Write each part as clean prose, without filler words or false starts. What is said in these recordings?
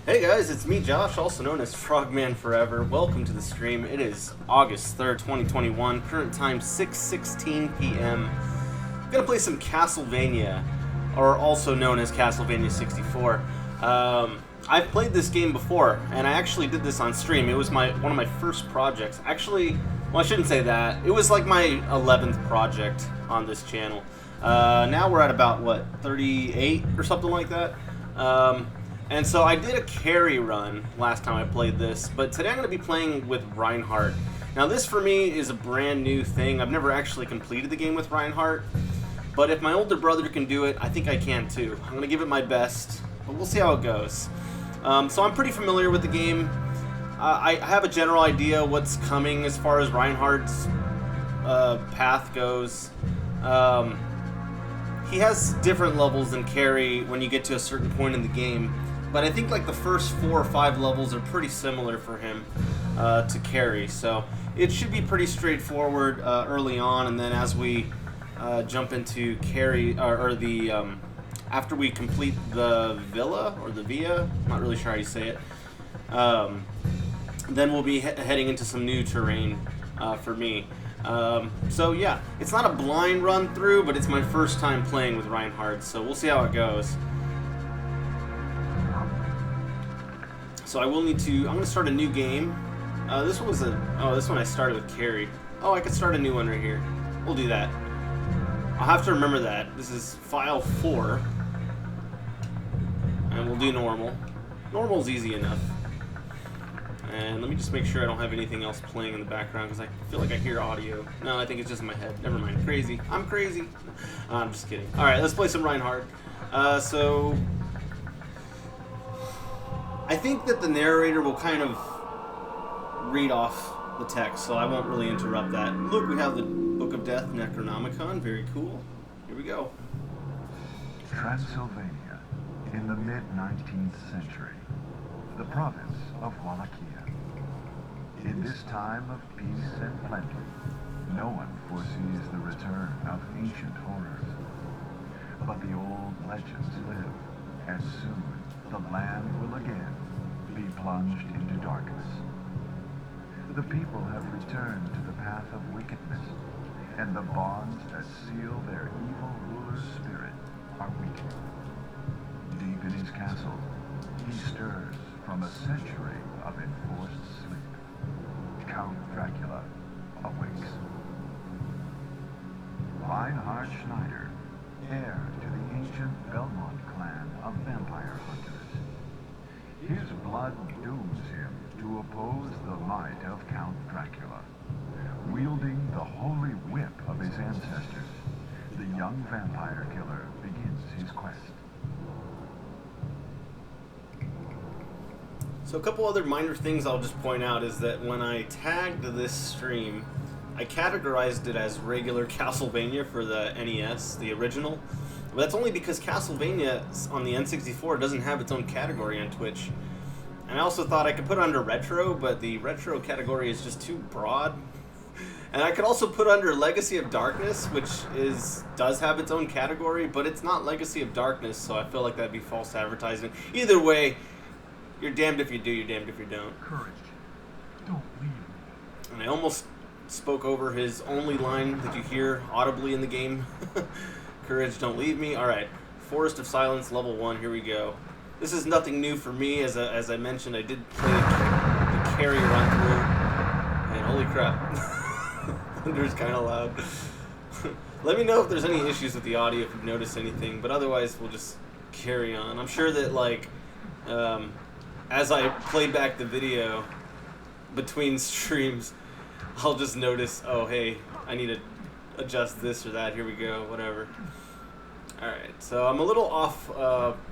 Hey guys, it's me Josh, also known as Frogman Forever. Welcome to the stream. It is August 3rd, 2021, current time 6:16 p.m. I'm gonna play some Castlevania, or also known as Castlevania 64. I've played this game before, and I actually did this on stream. It was one of my first projects. Actually, well, I shouldn't say that. It was like my 11th project on this channel. Now we're at about, what, 38 or something like that? And so I did a carry run last time I played this, but today I'm going to be playing with Reinhardt. Now this for me is a brand new thing. I've never actually completed the game with Reinhardt, but if my older brother can do it, I think I can too. I'm going to give it my best, but we'll see how it goes. So I'm pretty familiar with the game. I have a general idea what's coming as far as Reinhardt's path goes. He has different levels than carry when you get to a certain point in the game. But I think like the first 4 or 5 levels are pretty similar for him to carry. So it should be pretty straightforward early on, and then as we jump into carry, after we complete the villa, or the via, I'm not really sure how you say it, then we'll be heading into some new terrain for me. So yeah, it's not a blind run through, but it's my first time playing with Reinhardt, so we'll see how it goes. So I will need to, I'm going to start a new game. This one I started with carry. Oh, I could start a new one right here. We'll do that. I'll have to remember that. This is file 4. And we'll do normal. Normal's easy enough. And let me just make sure I don't have anything else playing in the background, because I feel like I hear audio. No, I think it's just in my head. Never mind. Crazy. I'm crazy. I'm just kidding. Alright, let's play some Reinhardt. So I think that the narrator will kind of read off the text, so I won't really interrupt that. Look, we have the Book of Death Necronomicon. Very cool. Here we go. Transylvania, in the mid-19th century, the province of Wallachia. In this time of peace and plenty, no one foresees the return of ancient horrors. But the old legends live, and soon the land will again be plunged into darkness. The people have returned to the path of wickedness, and the bonds that seal their evil ruler's spirit are weakening. Deep in his castle, he stirs from a century of enforced sleep. Count Dracula awakes. Reinhardt Schneider, heir to the ancient Belmont clan of vampire hunters. His blood dooms him to oppose the might of Count Dracula. Wielding the holy whip of his ancestors, the young vampire killer begins his quest. So a couple other minor things I'll just point out is that when I tagged this stream, I categorized it as regular Castlevania for the NES, the original. But that's only because Castlevania on the N64 doesn't have its own category on Twitch. And I also thought I could put it under retro, but the retro category is just too broad. And I could also put under Legacy of Darkness, which does have its own category, but it's not Legacy of Darkness, so I feel like that'd be false advertising. Either way, you're damned if you do, you're damned if you don't. Courage. Don't leave me. And I almost spoke over his only line that you hear audibly in the game. Courage, don't leave me. Alright, Forest of Silence, level 1, here we go. This is nothing new for me. As I mentioned, I did play the carry run through. And holy crap. Thunder's kind of loud. Let me know if there's any issues with the audio, if you've noticed anything, but otherwise we'll just carry on. I'm sure that, like, as I play back the video between streams, I'll just notice, oh hey, I need to adjust this or that, here we go, whatever. Alright, so I'm a little off,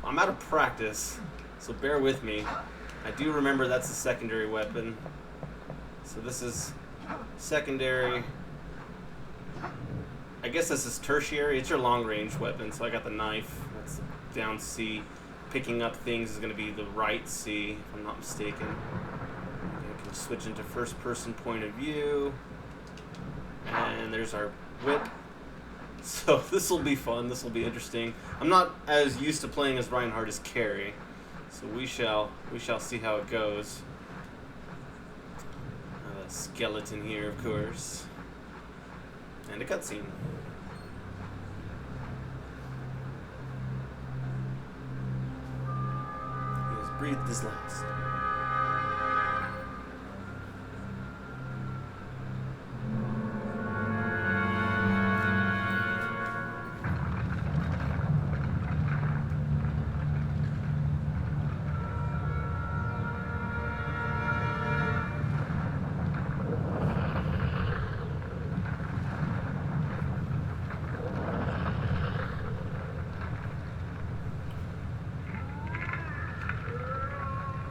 I'm out of practice, so bear with me. I do remember that's the secondary weapon. So this is secondary. I guess this is tertiary. It's your long range weapon, so I got the knife. That's down C. Picking up things is going to be the right C, if I'm not mistaken. I can switch into first person point of view. And there's our whip. So this will be fun. This will be interesting. I'm not as used to playing as Reinhardt as carry, So we shall see how it goes. A skeleton here, of course, and a cutscene. He has breathed his last.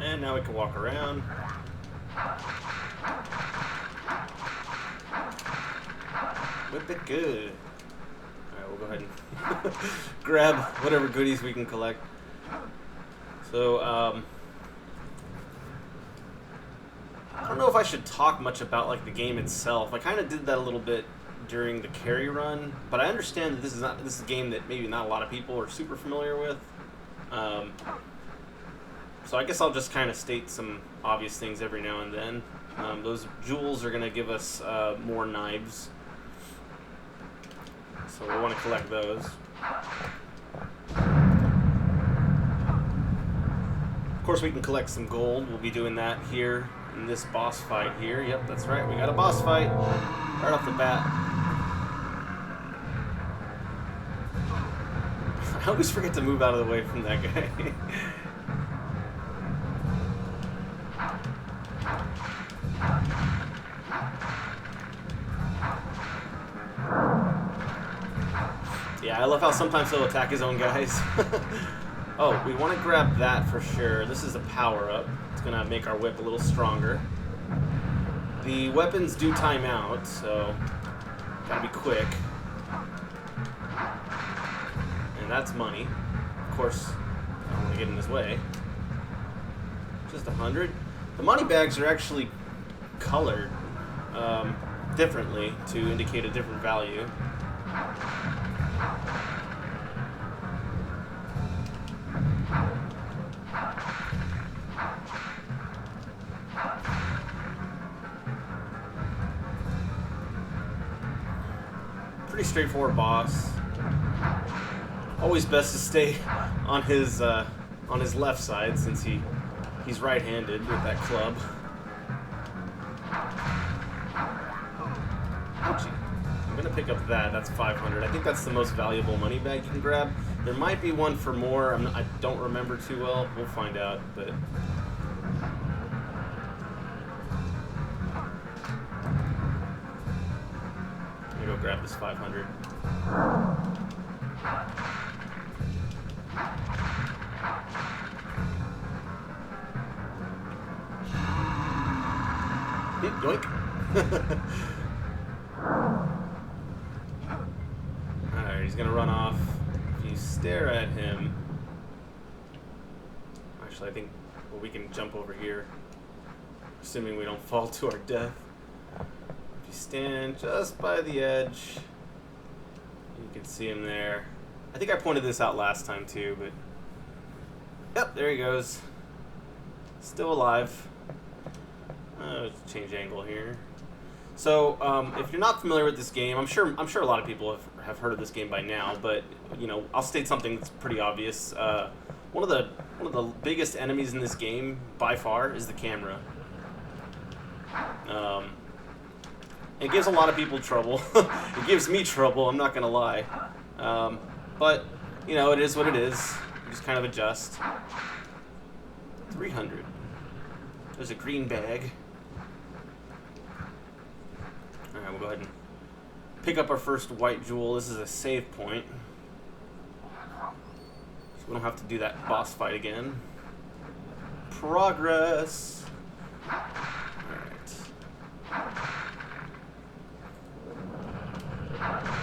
And now we can walk around. Whip it good. Alright, we'll go ahead and grab whatever goodies we can collect. So, I don't know if I should talk much about like the game itself. I kind of did that a little bit during the carry run, but I understand that this is a game that maybe not a lot of people are super familiar with. So I guess I'll just kind of state some obvious things every now and then. Those jewels are going to give us more knives. So we'll want to collect those. Of course we can collect some gold. We'll be doing that here in this boss fight here. Yep, that's right. We got a boss fight right off the bat. I always forget to move out of the way from that guy. Yeah, I love how sometimes he'll attack his own guys. Oh, we want to grab that for sure. This is a power-up. It's going to make our whip a little stronger. The weapons do time out, so gotta be quick. And that's money. Of course, I don't want to get in his way. Just 100. The money bags are actually colored differently to indicate a different value. Pretty straightforward boss. Always best to stay on his left side since he's right-handed with that club. Ouchie. I'm gonna pick up that. That's 500. I think that's the most valuable money bag you can grab. There might be one for more. I don't remember too well. We'll find out. But I'm gonna go grab this 500. Yoink. Alright, he's gonna run off. If you stare at him... Actually, I think we can jump over here. Assuming we don't fall to our death. If you stand just by the edge, you can see him there. I think I pointed this out last time too, but... Yep, there he goes. Still alive. Let's change angle here. So, if you're not familiar with this game, I'm sure a lot of people have heard of this game by now. But you know, I'll state something that's pretty obvious. One of the biggest enemies in this game by far is the camera. It gives a lot of people trouble. It gives me trouble. I'm not gonna lie. But you know, it is what it is. You just kind of adjust. 300. There's a green bag. Alright, we'll go ahead and pick up our first white jewel. This is a save point. So we don't have to do that boss fight again. Progress! Alright.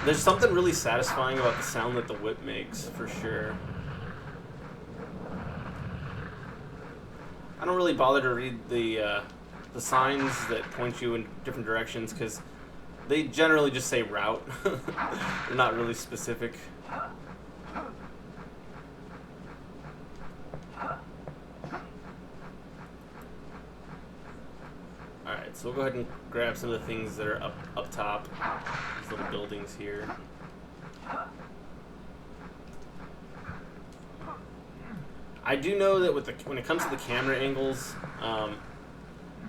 There's something really satisfying about the sound that the whip makes, for sure. I don't really bother to read the signs that point you in different directions because they generally just say route. They're not really specific. so we'll go ahead and grab some of the things that are up top. These little buildings here. I do know that when it comes to the camera angles,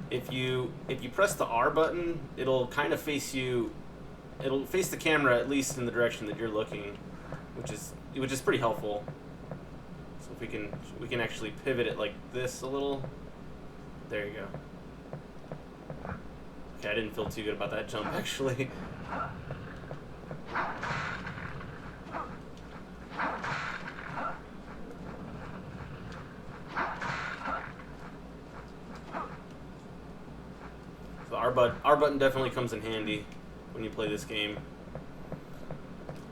if you press the R button, it'll kind of face you. It'll face the camera at least in the direction that you're looking, which is pretty helpful. So if we can actually pivot it like this a little. There you go. Okay, I didn't feel too good about that jump actually. So R button definitely comes in handy when you play this game.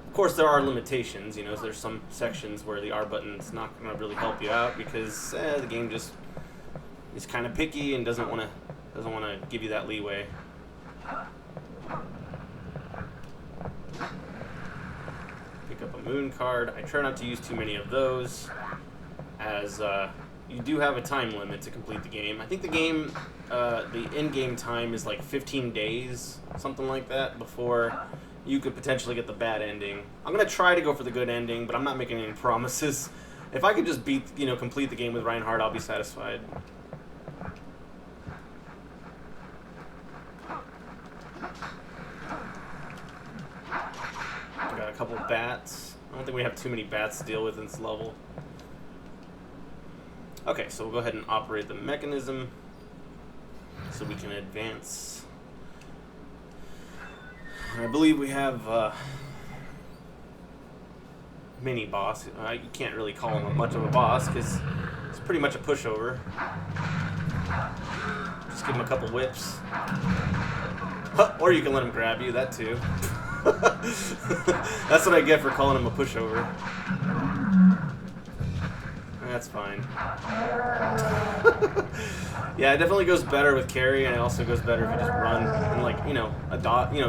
Of course, there are limitations. You know, there's some sections where the R button's not going to really help you out because the game just is kind of picky and doesn't want to give you that leeway. Pick up a moon card. I try not to use too many of those, as you do have a time limit to complete the game. I think the game, the in-game time is like 15 days, something like that, before you could potentially get the bad ending. I'm gonna try to go for the good ending, but I'm not making any promises. If I could just complete the game with Reinhardt, I'll be satisfied. Got a couple of bats. I don't think we have too many bats to deal with in this level. Okay, so we'll go ahead and operate the mechanism so we can advance. I believe we have mini boss. You can't really call him much of a boss because it's pretty much a pushover. Just give him a couple whips. Or you can let him grab you, that too. That's what I get for calling him a pushover. That's fine. Yeah, it definitely goes better with carry, and it also goes better if you just run and, like,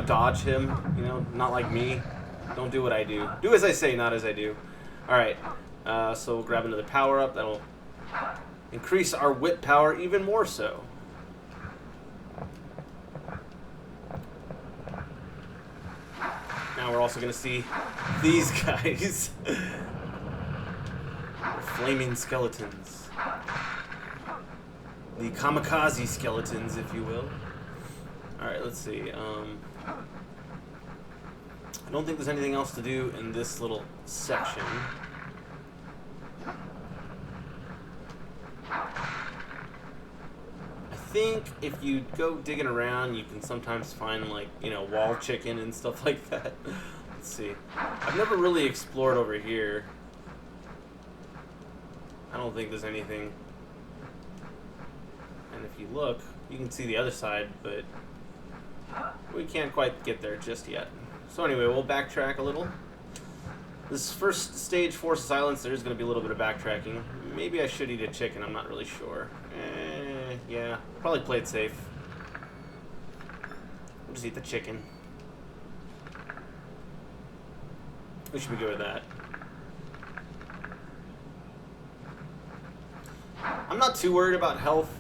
dodge him. You know, not like me. Don't do what I do. Do as I say, not as I do. All right. So we'll grab another power up. That'll increase our whip power even more so. Now we're also going to see these guys. Flaming skeletons. The kamikaze skeletons, if you will. Alright, let's see. I don't think there's anything else to do in this little section. I think if you go digging around, you can sometimes find, like, wall chicken and stuff like that. Let's see. I've never really explored over here. I don't think there's anything. And if you look, you can see the other side, but we can't quite get there just yet. So anyway, we'll backtrack a little. This first stage, Force of Silence, there's going to be a little bit of backtracking. Maybe I should eat a chicken, I'm not really sure. Yeah, probably play it safe. We'll just eat the chicken. We should be good with that. I'm not too worried about health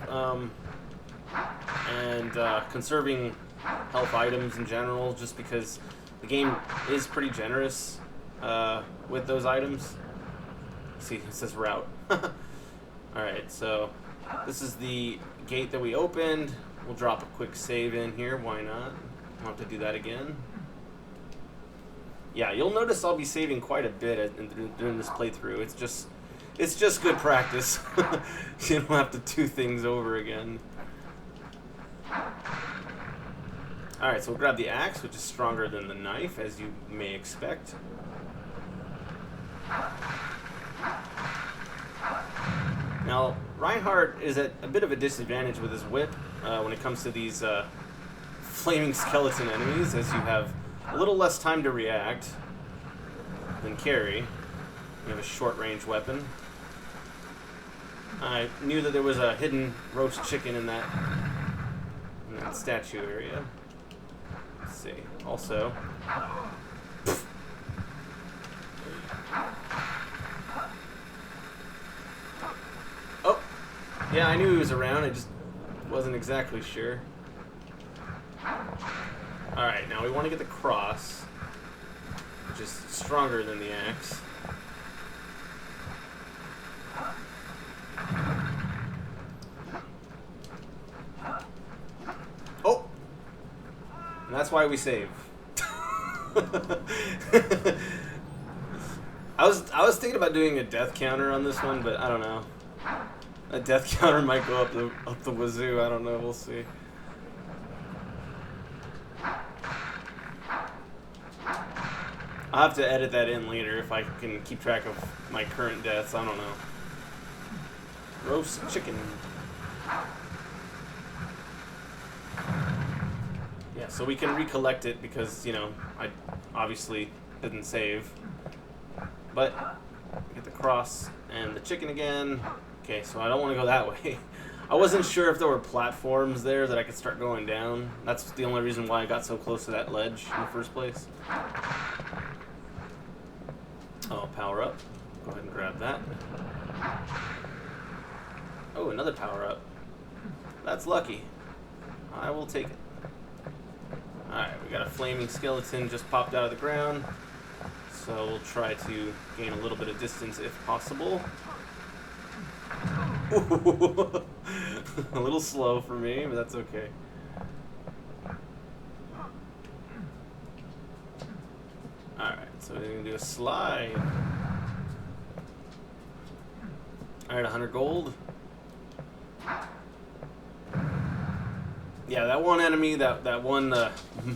and conserving health items in general, just because the game is pretty generous with those items. Let's see, it says route. Alright, so this is the gate that we opened. We'll drop a quick save in here, why not? I'll have to do that again. Yeah, you'll notice I'll be saving quite a bit during this playthrough. It's just good practice. You don't have to do things over again. Alright, so we'll grab the axe, which is stronger than the knife, as you may expect. Now, Reinhardt is at a bit of a disadvantage with his whip when it comes to these flaming skeleton enemies, as you have a little less time to react than carry. You have a short-range weapon. I knew that there was a hidden roast chicken in that statue area. Let's see. Also, oh, yeah, I knew he was around. I just wasn't exactly sure. Alright, now we want to get the cross, which is stronger than the axe. Oh! And that's why we save. I was thinking about doing a death counter on this one, but I don't know. A death counter might go up the wazoo. I don't know. We'll see. I'll have to edit that in later if I can keep track of my current deaths. I don't know. Roast chicken. Yeah, so we can recollect it because, you know, I obviously didn't save. But, get the cross and the chicken again. Okay, so I don't want to go that way. I wasn't sure if there were platforms there that I could start going down. That's the only reason why I got so close to that ledge in the first place. Oh, power up. Go ahead and grab that. Oh, another power up. That's lucky. I will take it. Alright, we got a flaming skeleton just popped out of the ground. So we'll try to gain a little bit of distance if possible. A little slow for me, but that's okay. Alright, so we're going to do a slide. Alright, 100 gold. Yeah, that one enemy, that one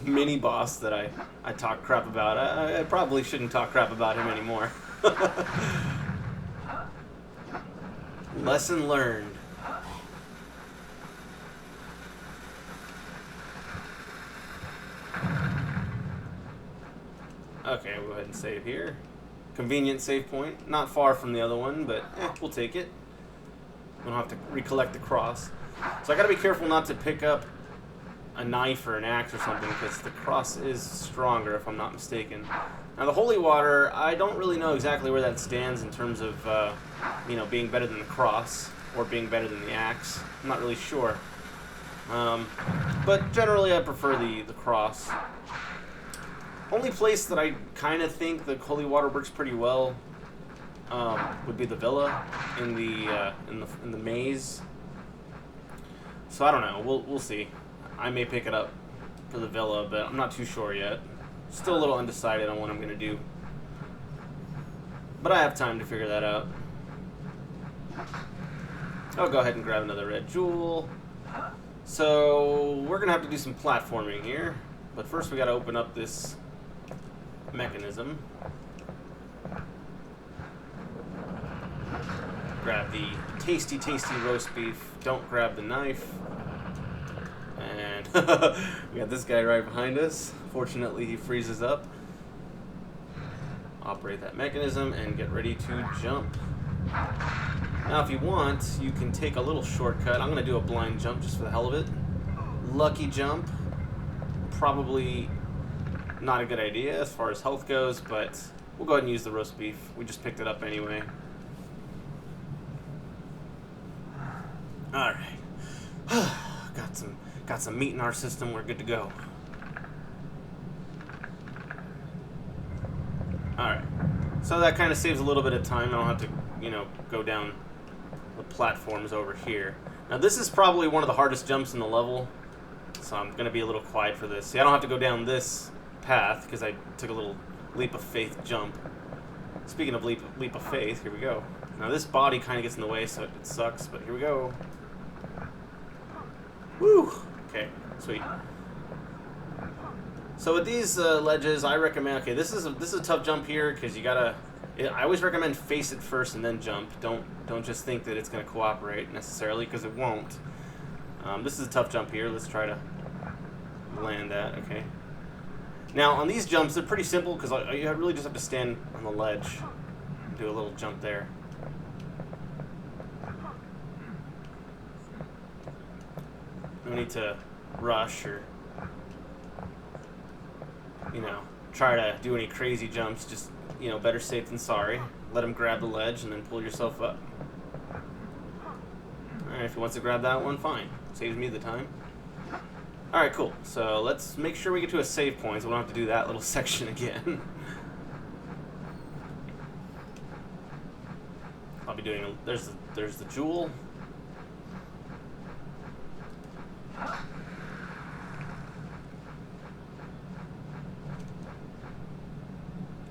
mini boss that I talk crap about, I probably shouldn't talk crap about him anymore. Lesson learned. Okay, we'll go ahead and save here. Convenient save point. Not far from the other one, but we'll take it. We don't have to recollect the cross. So I gotta be careful not to pick up a knife or an axe or something, because the cross is stronger if I'm not mistaken. Now the holy water, I don't really know exactly where that stands in terms of you know, being better than the cross or being better than the axe. I'm not really sure. But generally I prefer the cross. Only place that I kind of think the holy water works pretty well would be the villa in the maze. So I don't know. We'll see. I may pick it up for the villa, but I'm not too sure yet. Still a little undecided on what I'm gonna do. But I have time to figure that out. I'll go ahead and grab another red jewel. So we're gonna have to do some platforming here, but first we gotta open up this mechanism. Grab the tasty, tasty roast beef. Don't grab the knife. And we got this guy right behind us. Fortunately, he freezes up. Operate that mechanism and get ready to jump. Now, if you want, you can take a little shortcut. I'm going to do a blind jump just for the hell of it. Lucky jump. Probably not a good idea as far as health goes, but we'll go ahead and use the roast beef. We just picked it up anyway. All right. Got some meat in our system. We're good to go. All right. So that kind of saves a little bit of time. I don't have to, you know, go down the platforms over here. Now this is probably one of the hardest jumps in the level, so I'm going to be a little quiet for this. See, I don't have to go down this path because I took a little leap of faith jump. Speaking of leap of faith, here we go. Now this body kind of gets in the way, so it sucks, but here we go. Woo! Okay, sweet. So with these ledges, I recommend. Okay, this is a tough jump here because you gotta. I always recommend face it first and then jump. Don't just think that it's gonna cooperate necessarily, because it won't. This is a tough jump here. Let's try to land that. Okay. Now on these jumps, they're pretty simple because you really just have to stand on the ledge and do a little jump there. No need to rush or, you know, try to do any crazy jumps. Just, you know, better safe than sorry. Let him grab the ledge and then pull yourself up. Alright, if he wants to grab that one, fine. Saves me the time. Alright, cool. So let's make sure we get to a save point so we don't have to do that little section again. I'll be doing... There's the jewel.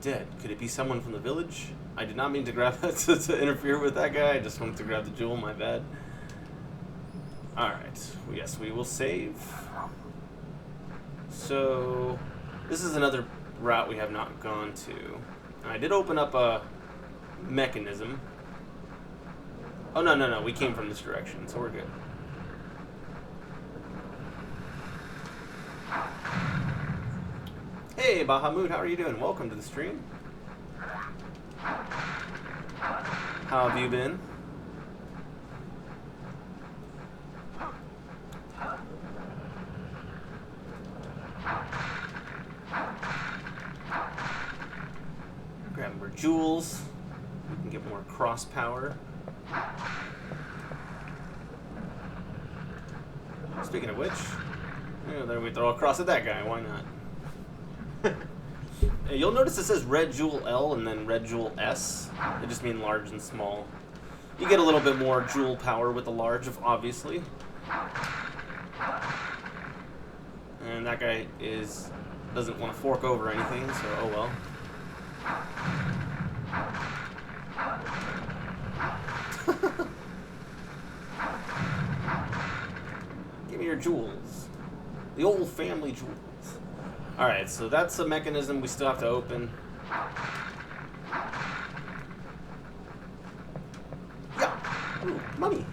Dead. Could it be someone from the village? I did not mean to grab that to interfere with that guy. I just wanted to grab the jewel, my bad. Alright. Yes, we will save. So, this is another route we have not gone to. And I did open up a mechanism. Oh, no. We came from this direction, so we're good. Hey, Bahamut, how are you doing? Welcome to the stream. How have you been? Grab more jewels. We can get more cross power. Speaking of which, yeah, there we throw a cross at that guy. Why not? You'll notice it says red jewel L and then red jewel S. They just mean large and small. You get a little bit more jewel power with the large, obviously. And that guy doesn't want to fork over anything, so oh well. Give me your jewels. The old family jewels. Alright, so that's a mechanism we still have to open. Yeah! Ooh, money!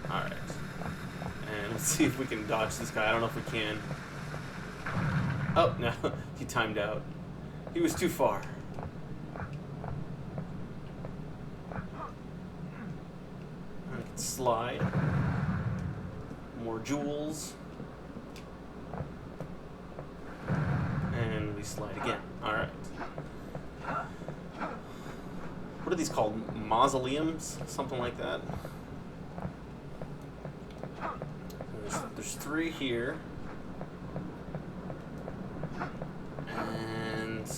Alright. And let's see if we can dodge this guy. I don't know if we can. Oh, no. He timed out. He was too far. I can slide. More jewels. And we slide again. Alright. What are these called? Mausoleums? Something like that. There's 3 here. And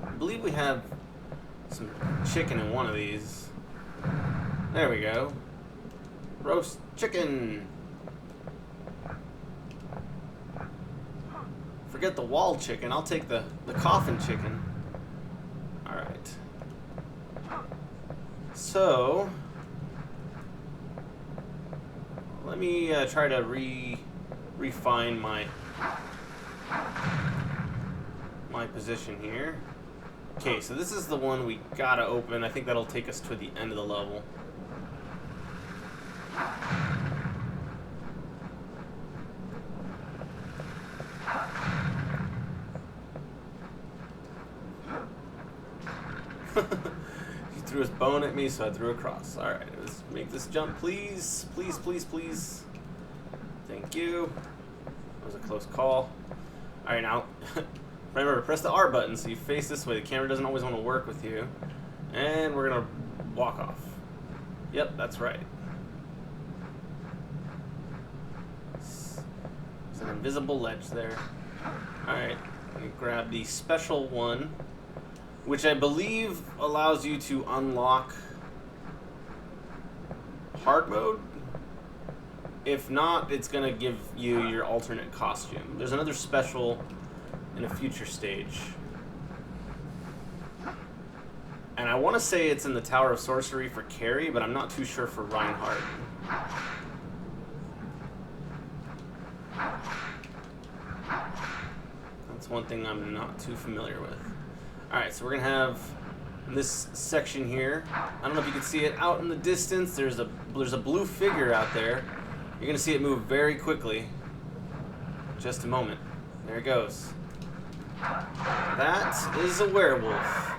I believe we have some chicken in one of these. There we go. Roast chicken. Forget the wall chicken. I'll take the coffin chicken. Alright. So, let me try to refine my position here. Okay, so this is the one we gotta open. I think that'll take us to the end of the level. He threw his bone at me, so I threw a cross. Alright, let's make this jump, please. Please, please, please. Thank you. That was a close call. Alright, now, remember, press the R button so you face this way. The camera doesn't always want to work with you. And we're going to walk off. Yep, that's right. There's an invisible ledge there. Alright, let me grab the special one, which I believe allows you to unlock hard mode. If not, it's going to give you your alternate costume. There's another special in a future stage. And I want to say it's in the Tower of Sorcery for Carrie, but I'm not too sure for Reinhardt. That's one thing I'm not too familiar with. Alright, so we're going to have this section here. I don't know if you can see it out in the distance. There's a blue figure out there. You're going to see it move very quickly. Just a moment. There it goes. That is a werewolf.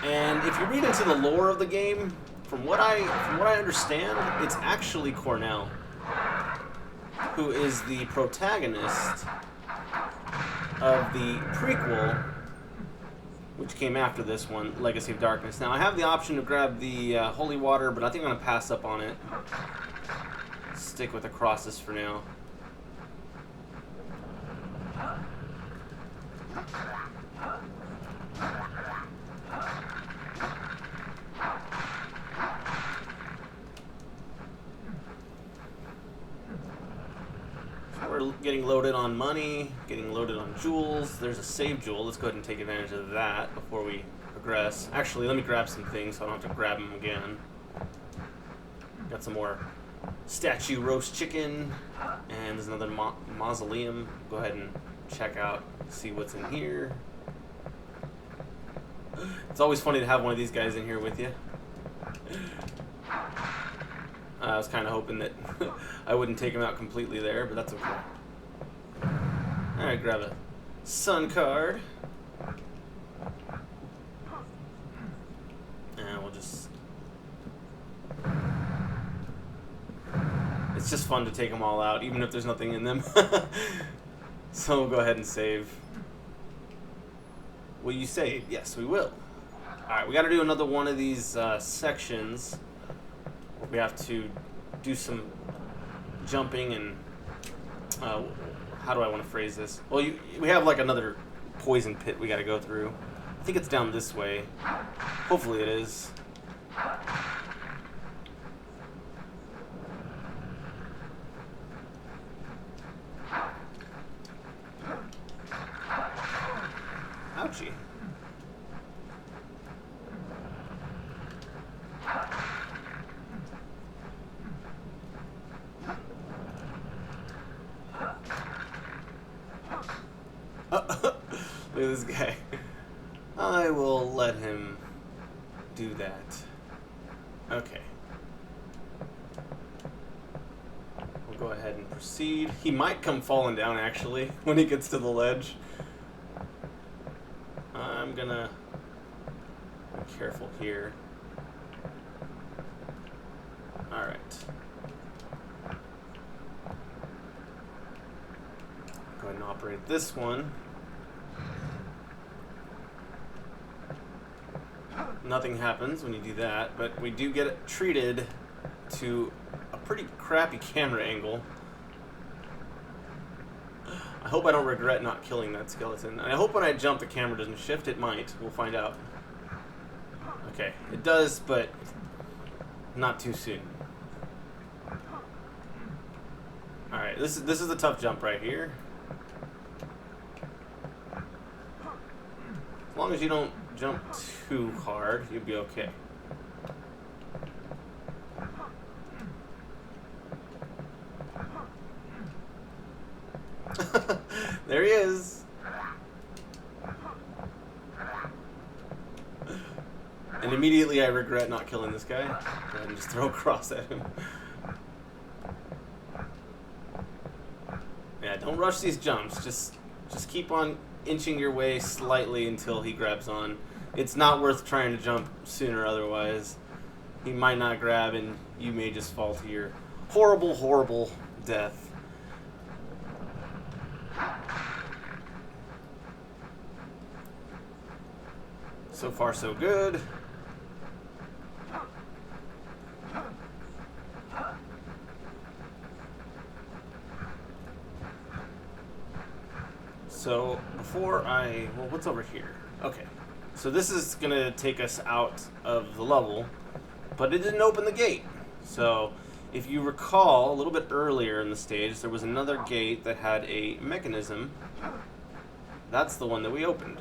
And if you read into the lore of the game, from what I understand, it's actually Cornell who is the protagonist of the prequel, which came after this one, Legacy of Darkness. Now, I have the option to grab the holy water, but I think I'm going to pass up on it. stick with the crosses for now. We're getting loaded on money, getting loaded on jewels. There's a save jewel. Let's go ahead and take advantage of that before we progress. Actually, let me grab some things so I don't have to grab them again. Got some more statue roast chicken, and there's another mausoleum. Go ahead and check out, see what's in here. It's always funny to have one of these guys in here with you. I was kind of hoping that I wouldn't take him out completely there, but that's okay. Alright, grab a sun card. And we'll just... It's just fun to take them all out, even if there's nothing in them. So we'll go ahead and save. Will you save? Yes, we will. Alright, we gotta do another one of these sections. We have to do some jumping and how do I want to phrase this? Well, we have like another poison pit we got to go through. I think it's down this way. Hopefully it is. Ouchie. Look at this guy. I will let him do that. Okay. We'll go ahead and proceed. He might come falling down, actually, when he gets to the ledge. I'm gonna be careful here. Alright. Go ahead and operate this one. Nothing happens when you do that, but we do get treated to a pretty crappy camera angle. I hope I don't regret not killing that skeleton. And I hope when I jump the camera doesn't shift. It might. We'll find out. Okay, it does, but not too soon. Alright, this is a tough jump right here. As long as you don't jump too hard, you'll be okay. There he is. And immediately I regret not killing this guy. Go ahead and just throw a cross at him. Yeah, don't rush these jumps. Just keep on inching your way slightly until he grabs on. It's not worth trying to jump sooner, otherwise he might not grab and you may just fall to your horrible, horrible death. So far, so good. So before well, what's over here? Okay. So this is going to take us out of the level, but it didn't open the gate. So if you recall, a little bit earlier in the stage, there was another gate that had a mechanism. That's the one that we opened.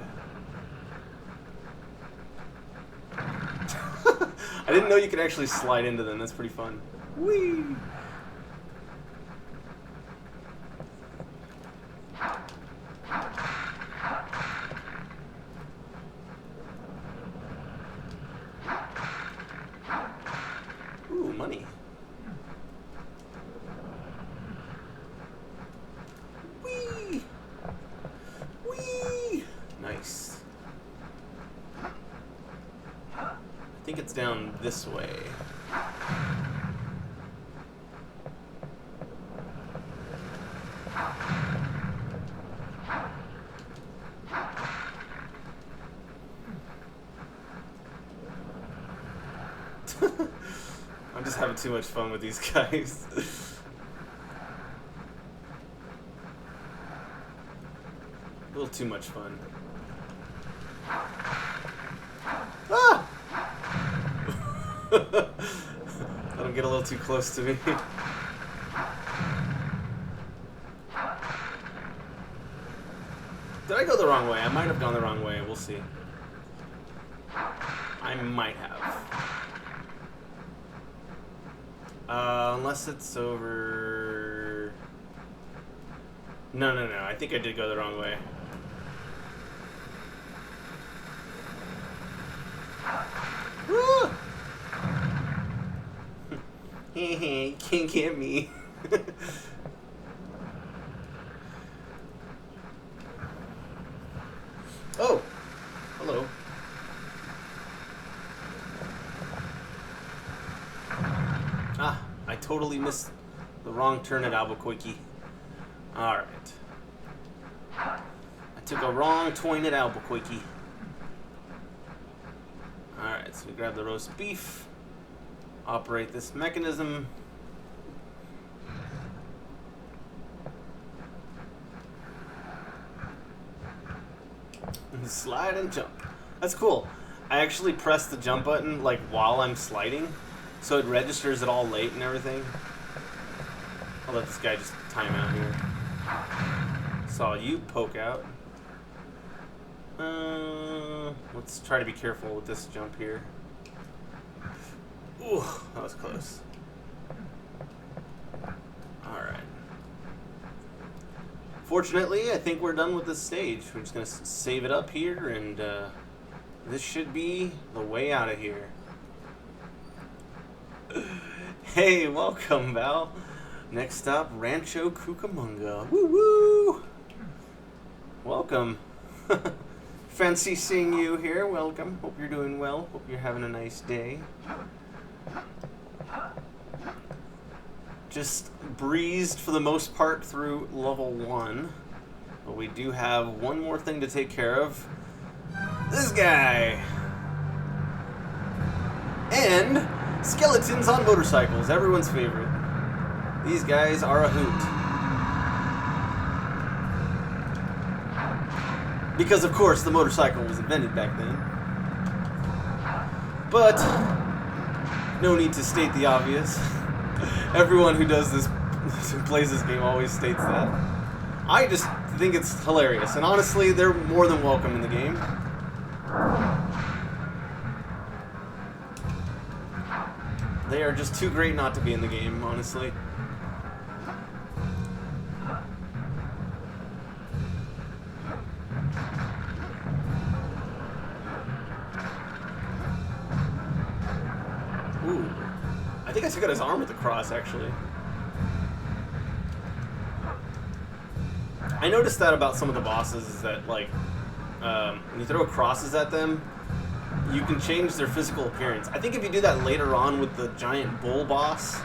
I didn't know you could actually slide into them. That's pretty fun. Whee! Ooh, money. Whee! Whee! Nice. I think it's down this way. I'm just having too much fun with these guys. little too much fun. Ah! Let him get a little too close to me. Did I go the wrong way? I might have gone the wrong way. We'll see. I might have. Unless it's over... No. I think I did go the wrong way. Woo! You can't get me. Oh! Hello. Ah, I totally missed the wrong turn at Albuquerque. Alright. I took a wrong turn at Albuquerque. Alright, so we grab the roast beef. Operate this mechanism. Slide and jump. That's cool. I actually press the jump button like while I'm sliding, so it registers it all late and everything. I'll let this guy just time out here. Saw you poke out. Let's try to be careful with this jump here. Ooh, that was close. Alright. Fortunately, I think we're done with this stage. We're just going to save it up here, and this should be the way out of here. Hey, welcome, Val. Next stop, Rancho Cucamonga. Woo-woo! Welcome. Fancy seeing you here. Welcome. Hope you're doing well. Hope you're having a nice day. Just breezed for the most part through level 1. But we do have one more thing to take care of. This guy! And skeletons on motorcycles, everyone's favorite. These guys are a hoot. Because of course the motorcycle was invented back then. But no need to state the obvious. Everyone who does this, who plays this game, always states that. I just think it's hilarious, and honestly, they're more than welcome in the game. They are just too great not to be in the game, honestly. Ooh. I think I took out his arm with the cross, actually. I noticed that about some of the bosses, is that, like, when you throw crosses at them, you can change their physical appearance. I think if you do that later on with the giant bull boss,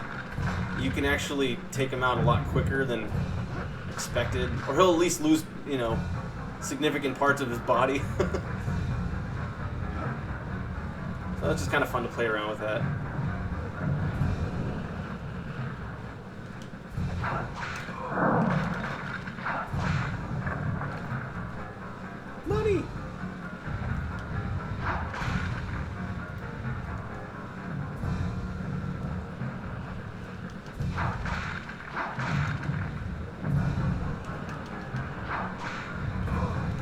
you can actually take him out a lot quicker than expected. Or he'll at least lose, you know, significant parts of his body. So that's just kind of fun to play around with that. Money!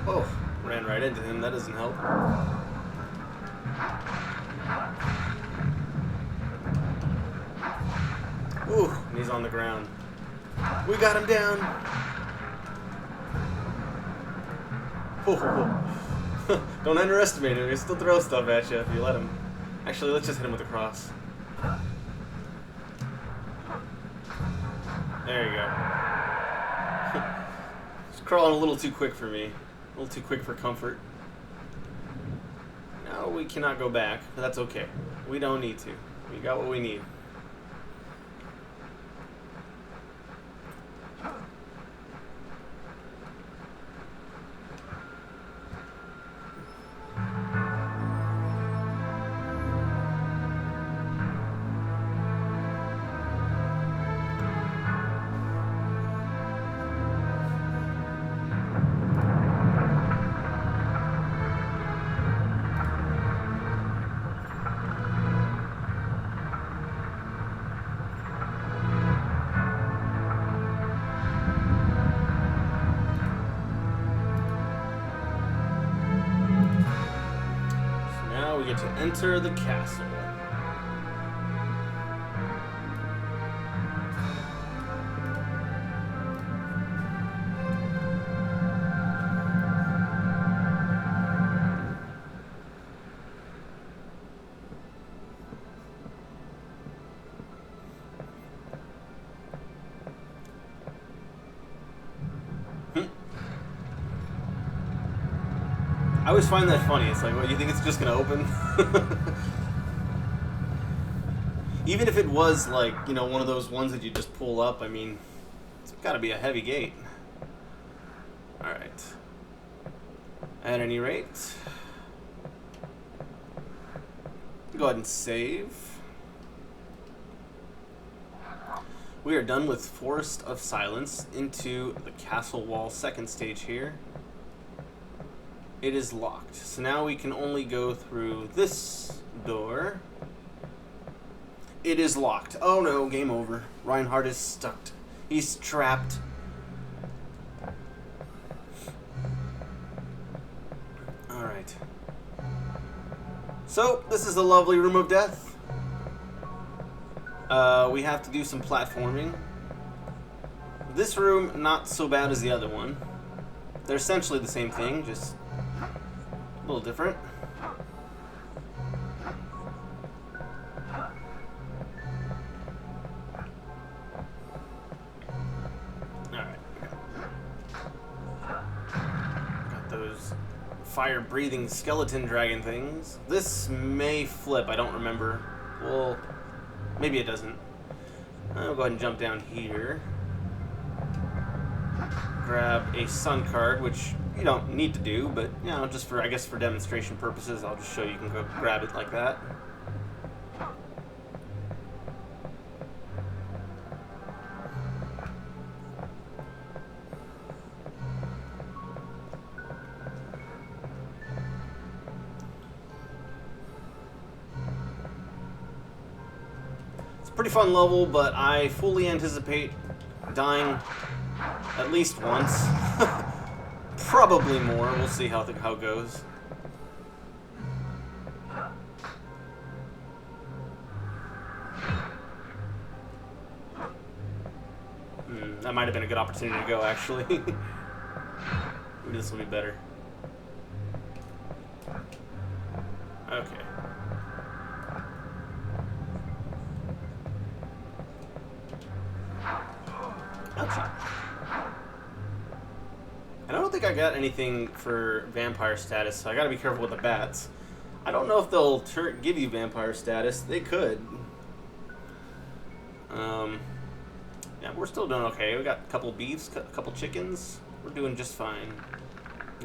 Oh, ran right into him. That doesn't help. Ooh, and he's on the ground. We got him down. Oh. Don't underestimate him. He'll still throw stuff at you if you let him. Actually, let's just hit him with a cross. There you go. He's crawling a little too quick for me. A little too quick for comfort. Now we cannot go back, but that's okay. We don't need to. We got what we need. enter the castle. I always find that funny. It's like, what, you think it's just gonna open? Even if it was like, you know, one of those ones that you just pull up, I mean, it's gotta be a heavy gate. Alright. At any rate, go ahead and save. We are done with Forest of Silence, into the castle wall second stage here. It is locked, so now we can only go through this door. It is locked. Oh no, game over. Reinhardt is stuck. He's trapped. Alright. So, this is the lovely room of death. We have to do some platforming. This room, not so bad as the other one. They're essentially the same thing, just a little different. Alright. Got those fire-breathing skeleton dragon things. This may flip, I don't remember. Well, maybe it doesn't. I'll go ahead and jump down here. Grab a sun card, which you don't need to do, but you know, just for, I guess, for demonstration purposes, I'll just show you can go grab it like that. It's a pretty fun level, but I fully anticipate dying at least once. Probably more. We'll see how it goes. That might have been a good opportunity to go, actually. Maybe this will be better. Okay. Ouchie. And I don't think I got anything for vampire status, so I gotta be careful with the bats. I don't know if they'll give you vampire status. They could. Yeah, we're still doing okay. We got a couple beefs, a couple chickens. We're doing just fine.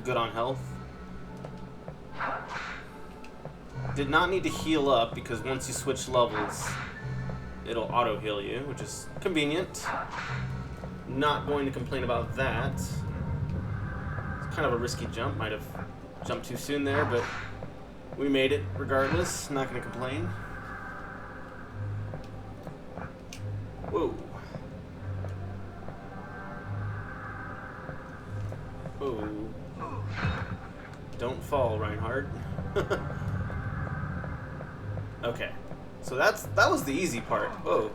Good on health. Did not need to heal up because once you switch levels, it'll auto heal you, which is convenient. Not going to complain about that. It's kind of a risky jump. Might have jumped too soon there, but we made it regardless. Not going to complain. Whoa. Whoa. Don't fall, Reinhardt. Okay. So that was the easy part. Whoa.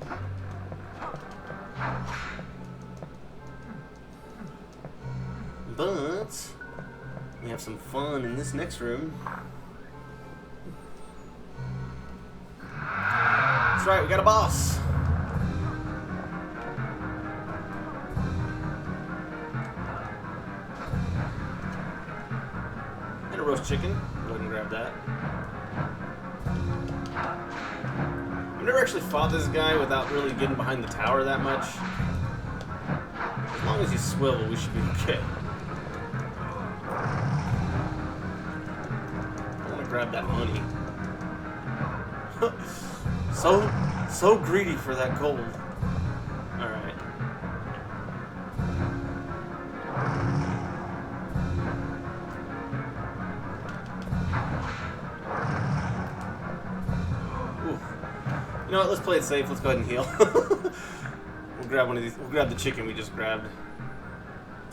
But we have some fun in this next room. That's right, we got a boss. And a roast chicken. Go ahead and grab that. I've never actually fought this guy without really getting behind the tower that much. As long as you swivel, we should be okay. I want to grab that money. so greedy for that gold. Alright. You know what, let's play it safe. Let's go ahead and heal. We'll grab one of these. We'll grab the chicken we just grabbed.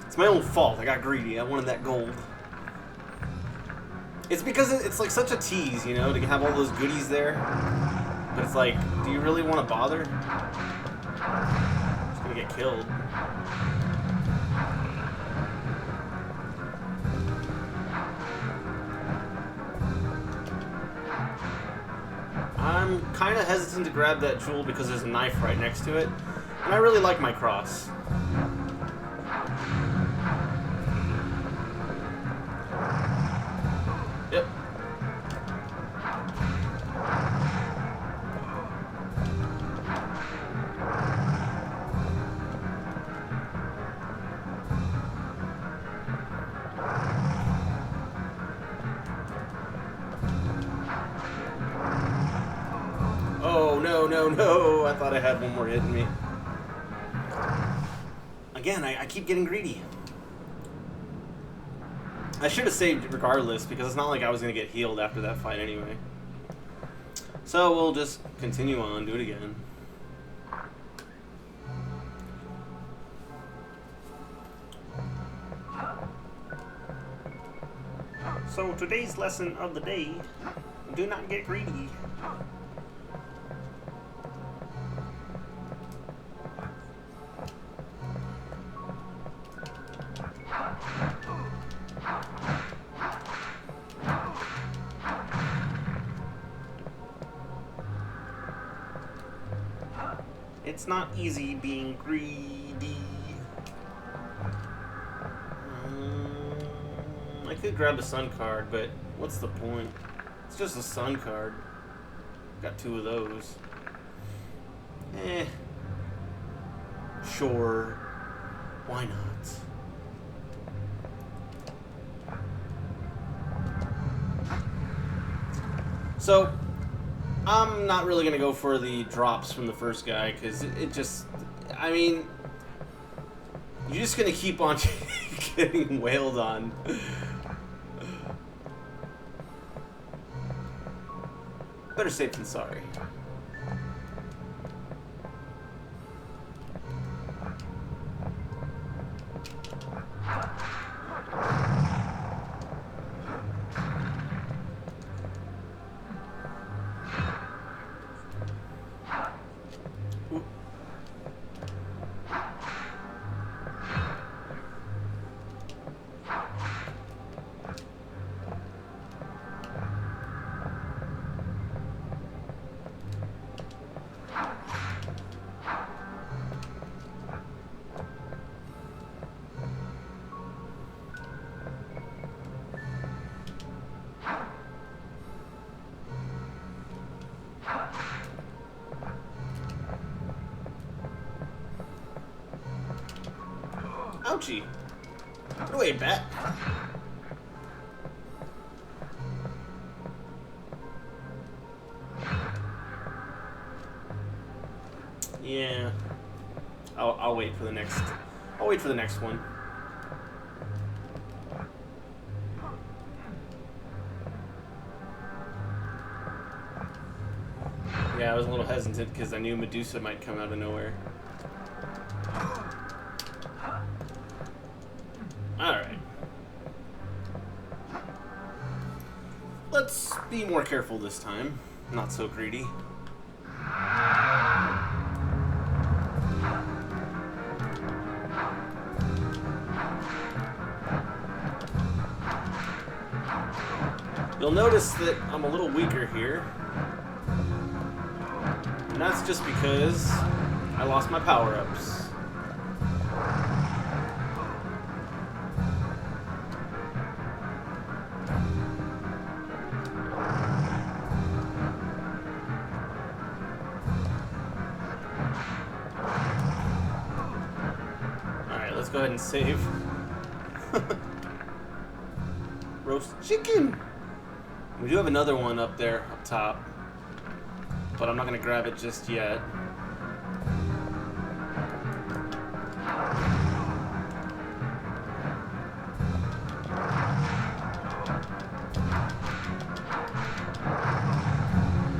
It's my own fault. I got greedy. I wanted that gold. It's because it's like such a tease, you know, to have all those goodies there. But it's like, do you really want to bother? Just gonna get killed. I'm kind of hesitant to grab that jewel because there's a knife right next to it. And I really like my cross. Yep. Oh, no, no, no. I thought I had one more hitting me. Again, I keep getting greedy. I should have saved regardless, because it's not like I was going to get healed after that fight anyway. So we'll just continue on, do it again. So today's lesson of the day, do not get greedy. It's not easy being greedy. I could grab a sun card, but what's the point? It's just a sun card. Got 2 of those. Sure. Why not? So, I'm not really going to go for the drops from the first guy, because it just... I mean... You're just going to keep on getting wailed on. Better safe than sorry. Ouchie. Get away, bat. Yeah. I'll wait for the next... I'll wait for the next one. Yeah, I was a little hesitant because I knew Medusa might come out of nowhere. Alright. Let's be more careful this time. Not so greedy. You'll notice that I'm a little weaker here. And that's just because I lost my power-ups. Let's go ahead and save. Roast chicken! We do have another one up there, up top. But I'm not going to grab it just yet.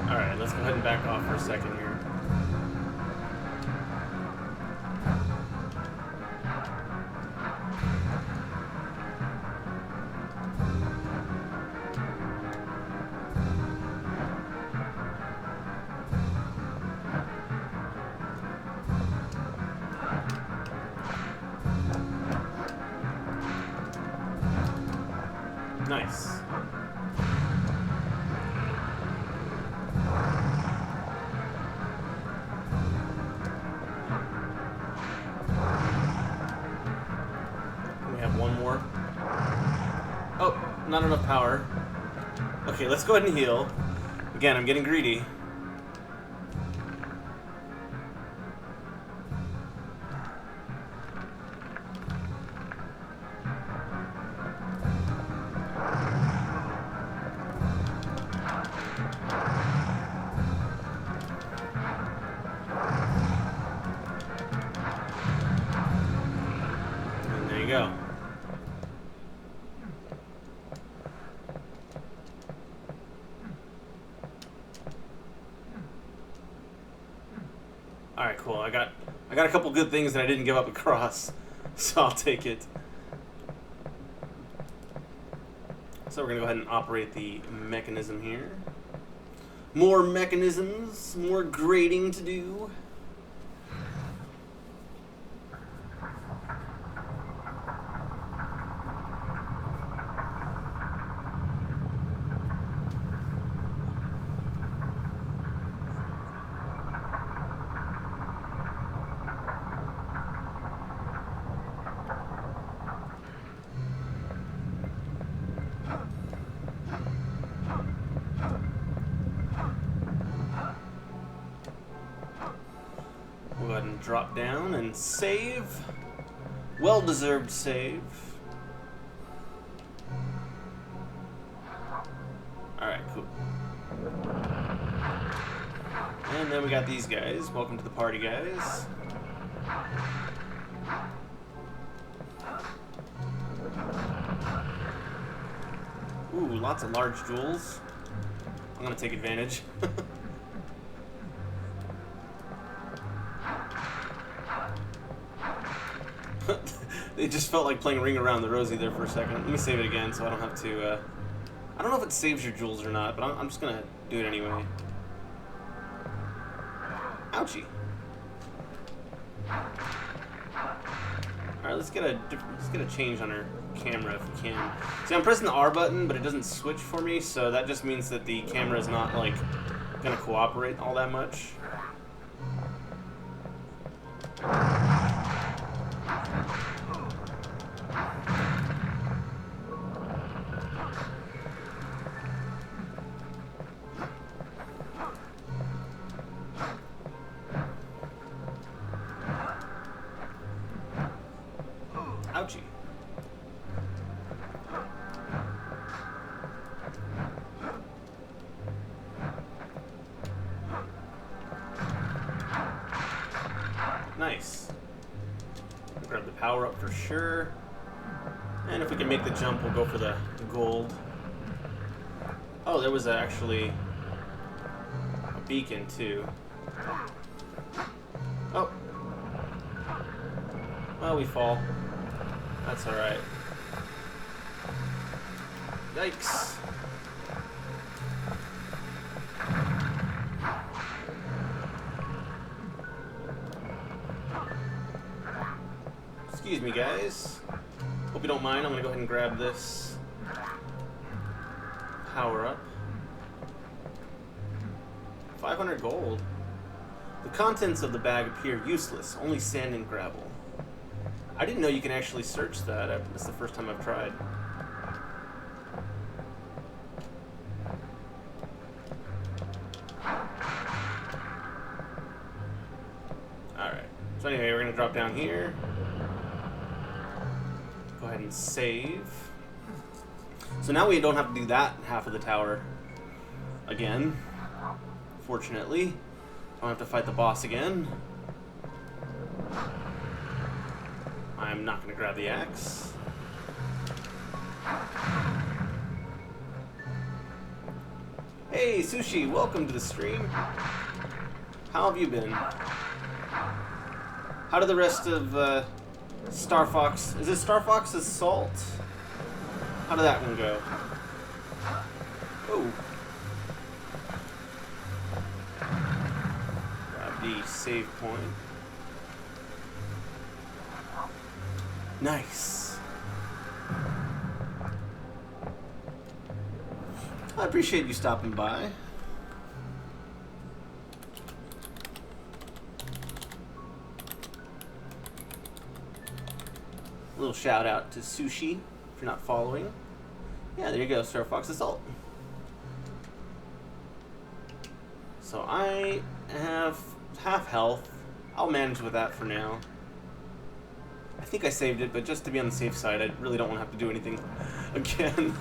Alright, let's go ahead and back off for a second here. Nice. We have one more. Oh, not enough power. Okay, let's go ahead and heal. Again, I'm getting greedy. And there you go. Alright, cool. I got a couple good things that I didn't give up across, so I'll take it. So we're gonna go ahead and operate the mechanism here. More mechanisms, more grading to do. We'll go ahead and drop down and save. Well-deserved save. Alright, cool. And then we got these guys. Welcome to the party, guys. Ooh, lots of large jewels. I'm gonna take advantage. It just felt like playing Ring Around the Rosie there for a second. Let me save it again so I don't have to, I don't know if it saves your jewels or not, but I'm just gonna do it anyway. Ouchie. Alright, let's get a change on our camera if we can. See, I'm pressing the R button, but it doesn't switch for me, so that just means that the camera is not, like, gonna cooperate all that much. Ouchie. Nice. Grab the power up for sure. And if we can make the jump, we'll go for the gold. Oh, there was actually a beacon too. Oh. Well, we fall. That's alright. Yikes. Excuse me, guys. Hope you don't mind. I'm gonna go ahead and grab this power up. 500 gold. The contents of the bag appear useless. Only sand and gravel. I didn't know you can actually search that. It's the first time I've tried. Alright. So anyway, we're going to drop down here. Go ahead and save. So now we don't have to do that half of the tower again. Fortunately. Don't have to fight the boss again. I'm not going to grab the axe. Hey, Sushi, welcome to the stream. How have you been? How did the rest of Star Fox... Is it Star Fox Assault? How did that one go? Oh. Grab the save point. Nice. I appreciate you stopping by. A little shout out to Sushi if you're not following. Yeah, there you go, Star Fox Assault. So I have half health. I'll manage with that for now. I think I saved it, but just to be on the safe side, I really don't want to have to do anything again.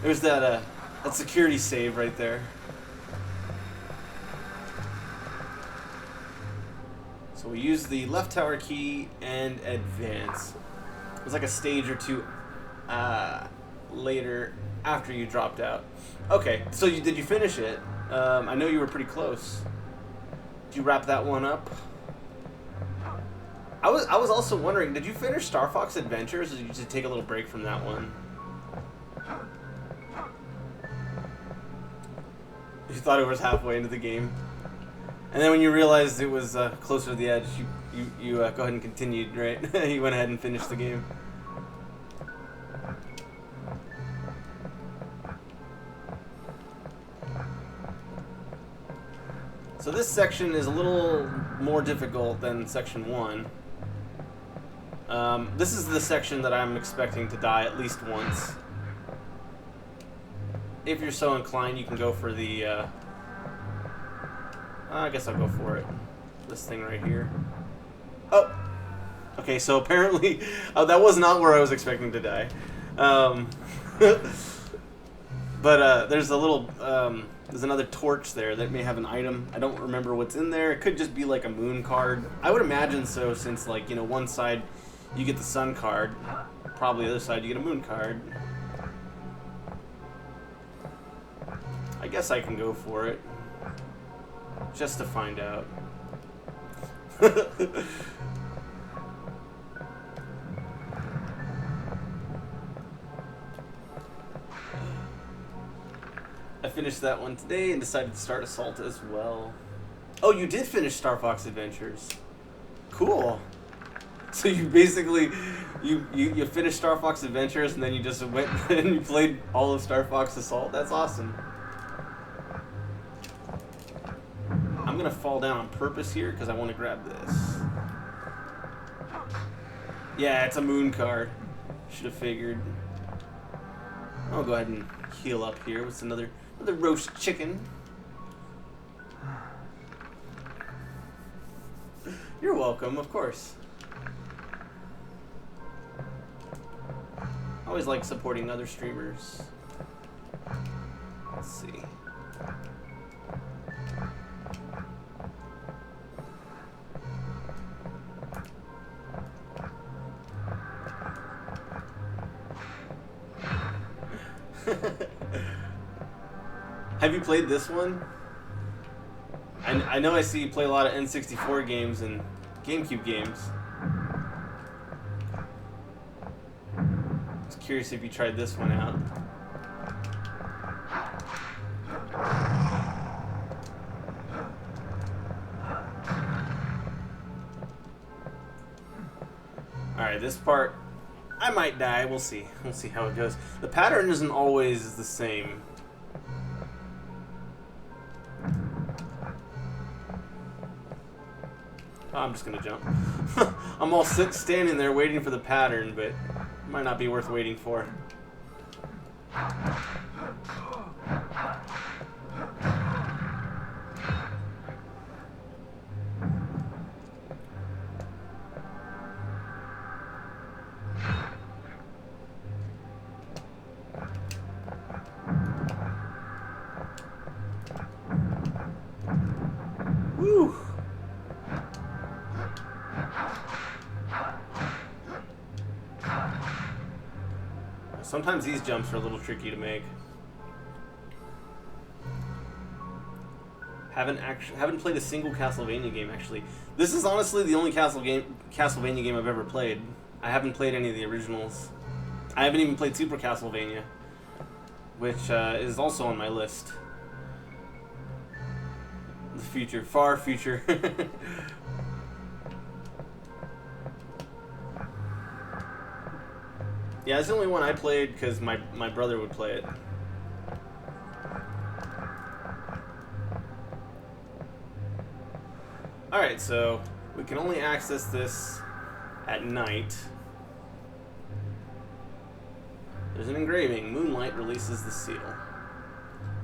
There's that security save right there. So we use the left tower key and advance. It was like a stage or two later after you dropped out. Okay, so did you finish it? I know you were pretty close. Did you wrap that one up? I was also wondering, did you finish Star Fox Adventures, or did you just take a little break from that one? You thought it was halfway into the game, and then when you realized it was closer to the edge, you go ahead and continued, right? You went ahead and finished the game. So this section is a little more difficult than section 1. This is the section that I'm expecting to die at least once. If you're so inclined, you can go for the... I guess I'll go for it. This thing right here. Oh! Okay, so apparently... that was not where I was expecting to die. But there's a little... there's another torch there that may have an item. I don't remember what's in there. It could just be like a moon card. I would imagine so, since, like, you know, one side you get the sun card. Probably the other side you get a moon card. I guess I can go for it. Just to find out. I finished that one today and decided to start Assault as well. Oh, you did finish Star Fox Adventures. Cool. So you basically, you finished Star Fox Adventures and then you just went and you played all of Star Fox Assault? That's awesome. I'm going to fall down on purpose here because I want to grab this. Yeah, it's a moon card. Should have figured. I'll go ahead and heal up here with another roast chicken. You're welcome, of course. I always like supporting other streamers. Let's see. Have you played this one? I know I see you play a lot of N64 games and GameCube games. I was curious if you tried this one out. Alright, this part, I might die. We'll see. We'll see how it goes. The pattern isn't always the same. Oh, I'm just gonna jump. I'm all standing there waiting for the pattern, but it might not be worth waiting for. Woo! Sometimes these jumps are a little tricky to make. Haven't played a single Castlevania game, actually. This is honestly the only Castlevania game I've ever played. I haven't played any of the originals. I haven't even played Super Castlevania, which is also on my list. The future, far future. Yeah, it's the only one I played because my brother would play it. Alright, so we can only access this at night. There's an engraving. Moonlight releases the seal.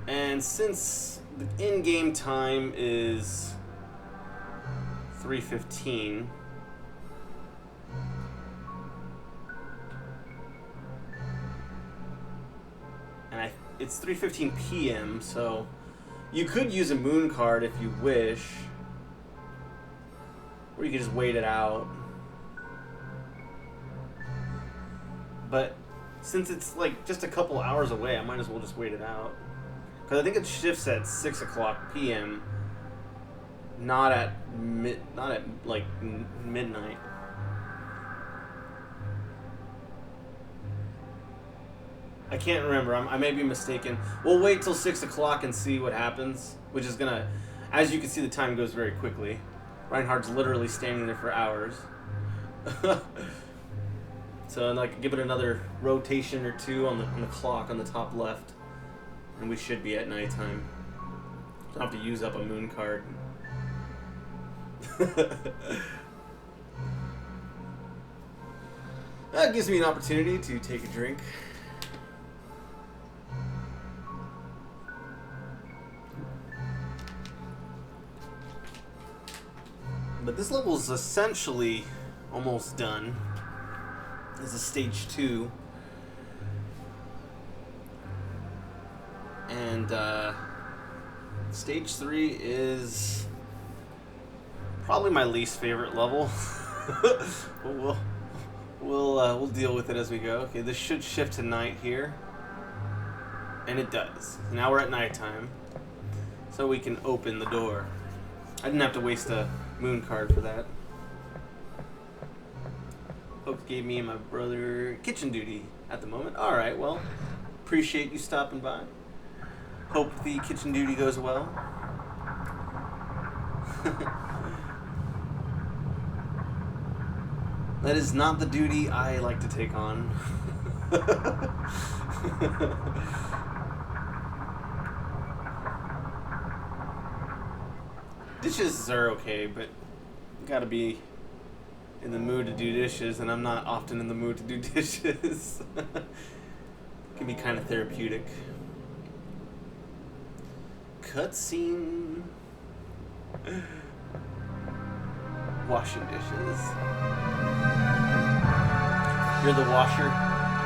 And since the in-game time is 3:15, and it's 3:15 p.m., so you could use a moon card if you wish, or you could just wait it out. But since it's like just a couple hours away, I might as well just wait it out. Because I think it shifts at 6 o'clock p.m. Not at like midnight. I can't remember. I may be mistaken. We'll wait till 6 o'clock and see what happens. Which is gonna, as you can see, the time goes very quickly. Reinhardt's literally standing there for hours. So like, give it another rotation or two on the clock on the top left, and we should be at nighttime. Don't have to use up a moon card. That gives me an opportunity to take a drink. But this level is essentially almost done. This is stage 2. And stage 3 is probably my least favorite level. But we'll deal with it as we go. Okay, this should shift to night here. And it does. Now we're at nighttime. So we can open the door. I didn't have to waste a moon card for that. Folks gave me and my brother kitchen duty at the moment. Alright, well, appreciate you stopping by. Hope the kitchen duty goes well. That is not the duty I like to take on. Dishes are okay, but you gotta be in the mood to do dishes, and I'm not often in the mood to do dishes. It can be kind of therapeutic. Cutscene. Washing dishes. You're the washer.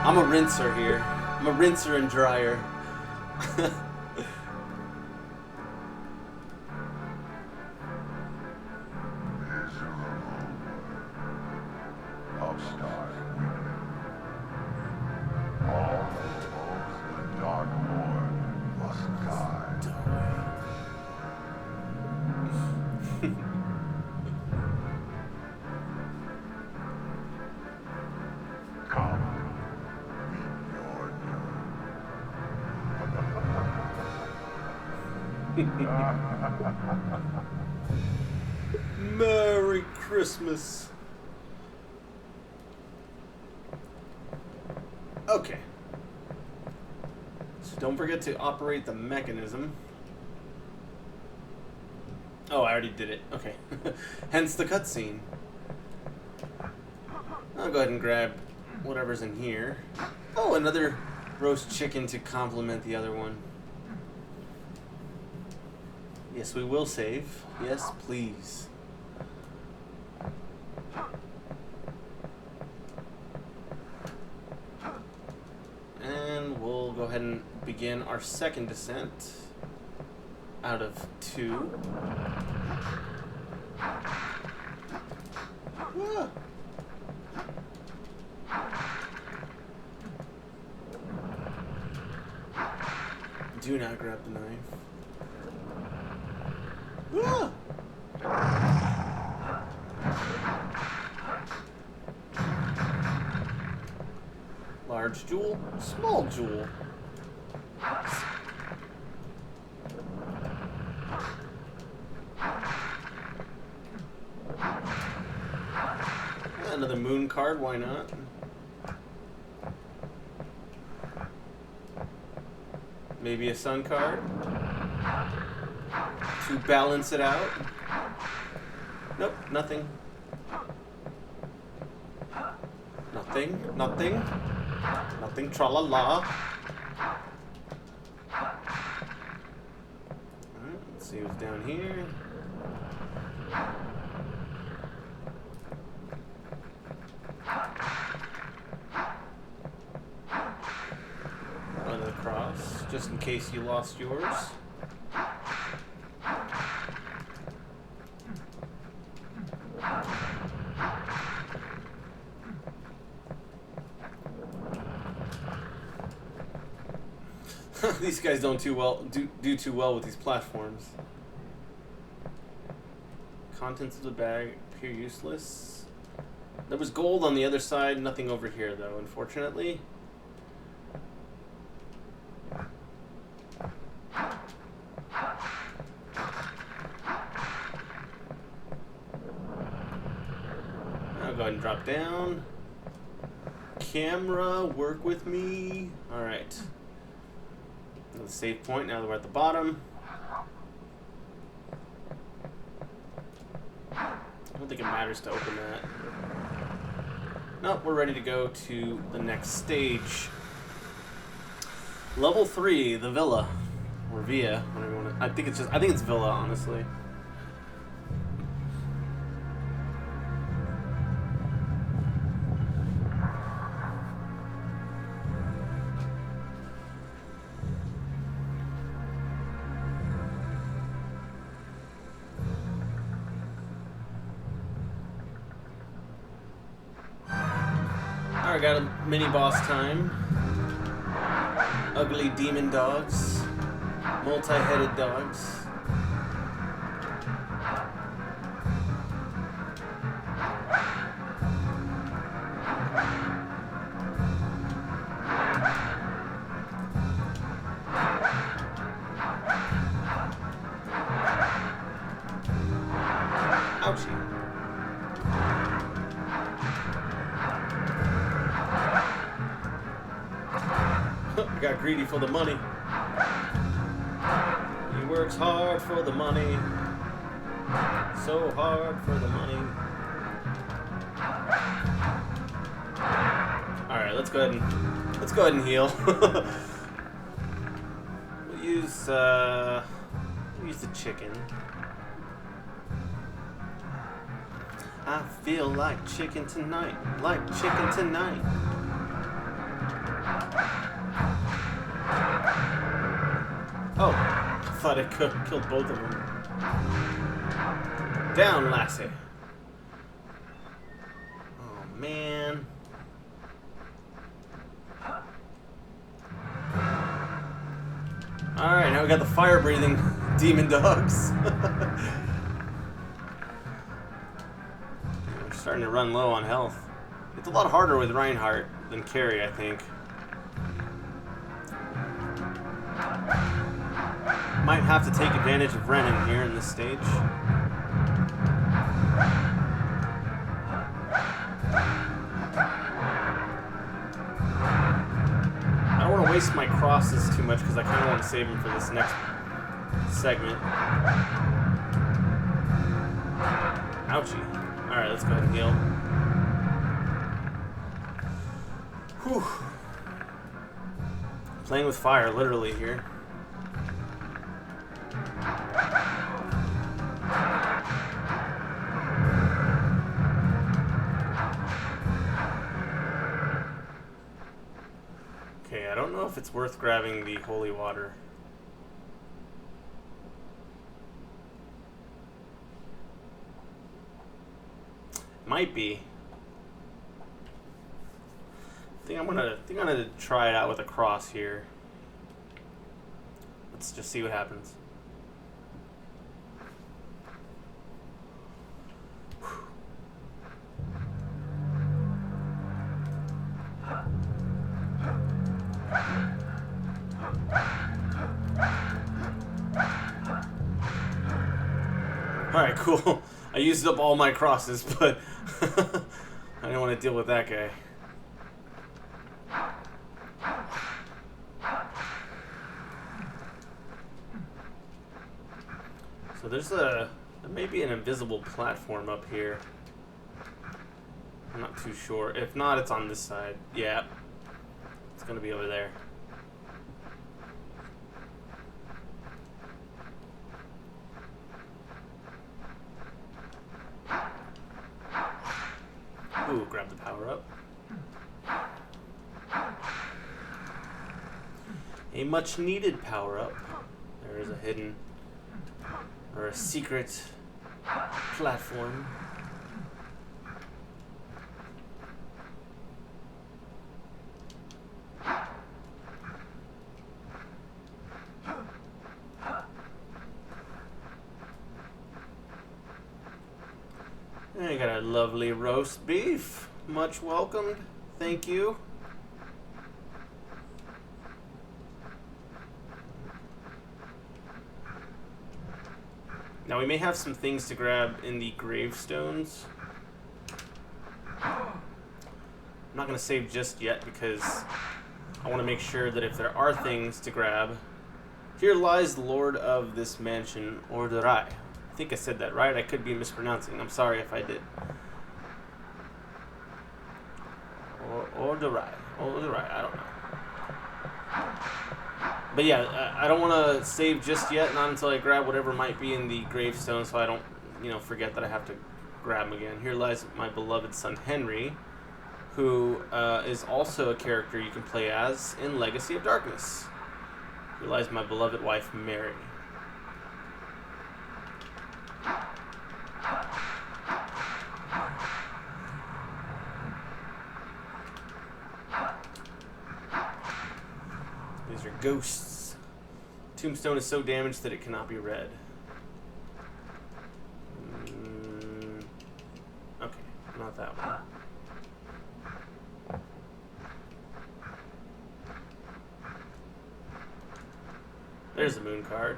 I'm a rinser here. I'm a rinser and dryer. Merry Christmas. Okay. So don't forget to operate the mechanism. Oh, I already did it. Okay. Hence the cutscene. I'll go ahead and grab whatever's in here. Oh, another roast chicken to complement the other one. Yes, we will save. Yes, please. And we'll go ahead and begin our second descent out of 2. Ah. Do not grab the knife. Ah. Large jewel, small jewel. Another moon card, why not? Maybe a sun card to balance it out. Nope, nothing. Nothing, nothing. Nothing, tra-la-la. Alright, let's see what's down here. Run it across, just in case you lost yours. These guys don't do too well with these platforms. Contents of the bag appear useless. There was gold on the other side, nothing over here though, unfortunately. I'll go ahead and drop down. Camera, work with me. Alright. Another save point now that we're at the bottom. I don't think it matters to open that. Nope, we're ready to go to the next stage. Level 3, the Villa. Or Via, whatever you want to. I think it's Villa, honestly. Alright, got a mini boss time. Ugly demon dogs. Multi-headed dogs. Ouchie. I got greedy for the money. He works hard for the money. So hard for the money. Alright, let's go ahead and heal. We'll use the chicken. I feel like chicken tonight. Like chicken tonight. Oh, I thought it killed both of them. Down, lassie. Oh, man. Alright, now we got the fire-breathing demon dogs. We're starting to run low on health. It's a lot harder with Reinhardt than Carrie, I think. Might have to take advantage of Renan here in this stage. I don't want to waste my crosses too much because I kind of want to save them for this next segment. Ouchie. Alright, let's go ahead and heal. Whew. Playing with fire, literally, here. Okay, I don't know if it's worth grabbing the holy water. Might be. I think I'm gonna try it out with a cross here. Let's just see what happens. Alright, cool. I used up all my crosses, but I didn't want to deal with that guy. So there may be an invisible platform up here. I'm not too sure. If not, it's on this side. Yeah. It's gonna be over there. Ooh, grab the power up. A much needed power up. There is a hidden or a secret platform. And I got a lovely roast beef. Much welcomed. Thank you. Now we may have some things to grab in the gravestones. I'm not going to save just yet because I want to make sure that if there are things to grab. Here lies the lord of this mansion, Orderai. I think I said that right. I could be mispronouncing. I'm sorry if I did. Orderai. Orderai. I don't know. But yeah, I don't want to save just yet, not until I grab whatever might be in the gravestone, so I don't, forget that I have to grab them again. Here lies my beloved son Henry, who is also a character you can play as in Legacy of Darkness. Here lies my beloved wife Mary. These are ghosts. Tombstone is so damaged that it cannot be read. Okay, not that one. There's the moon card.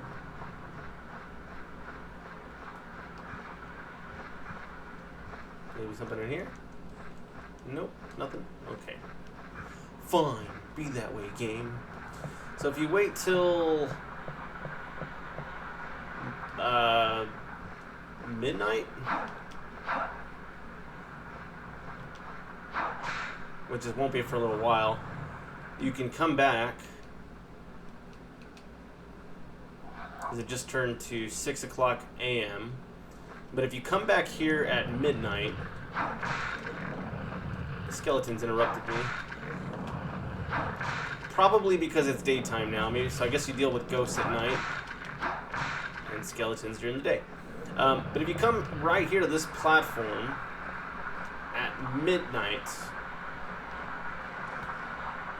Maybe something in here? Nope, nothing. Okay. Fine, be that way, game. So if you wait till midnight, which it won't be for a little while, you can come back. Because it just turned to 6 o'clock a.m. But if you come back here at midnight, the skeletons interrupted me. Probably because it's daytime now. Maybe so. I guess you deal with ghosts at night and skeletons during the day. But if you come right here to this platform at midnight,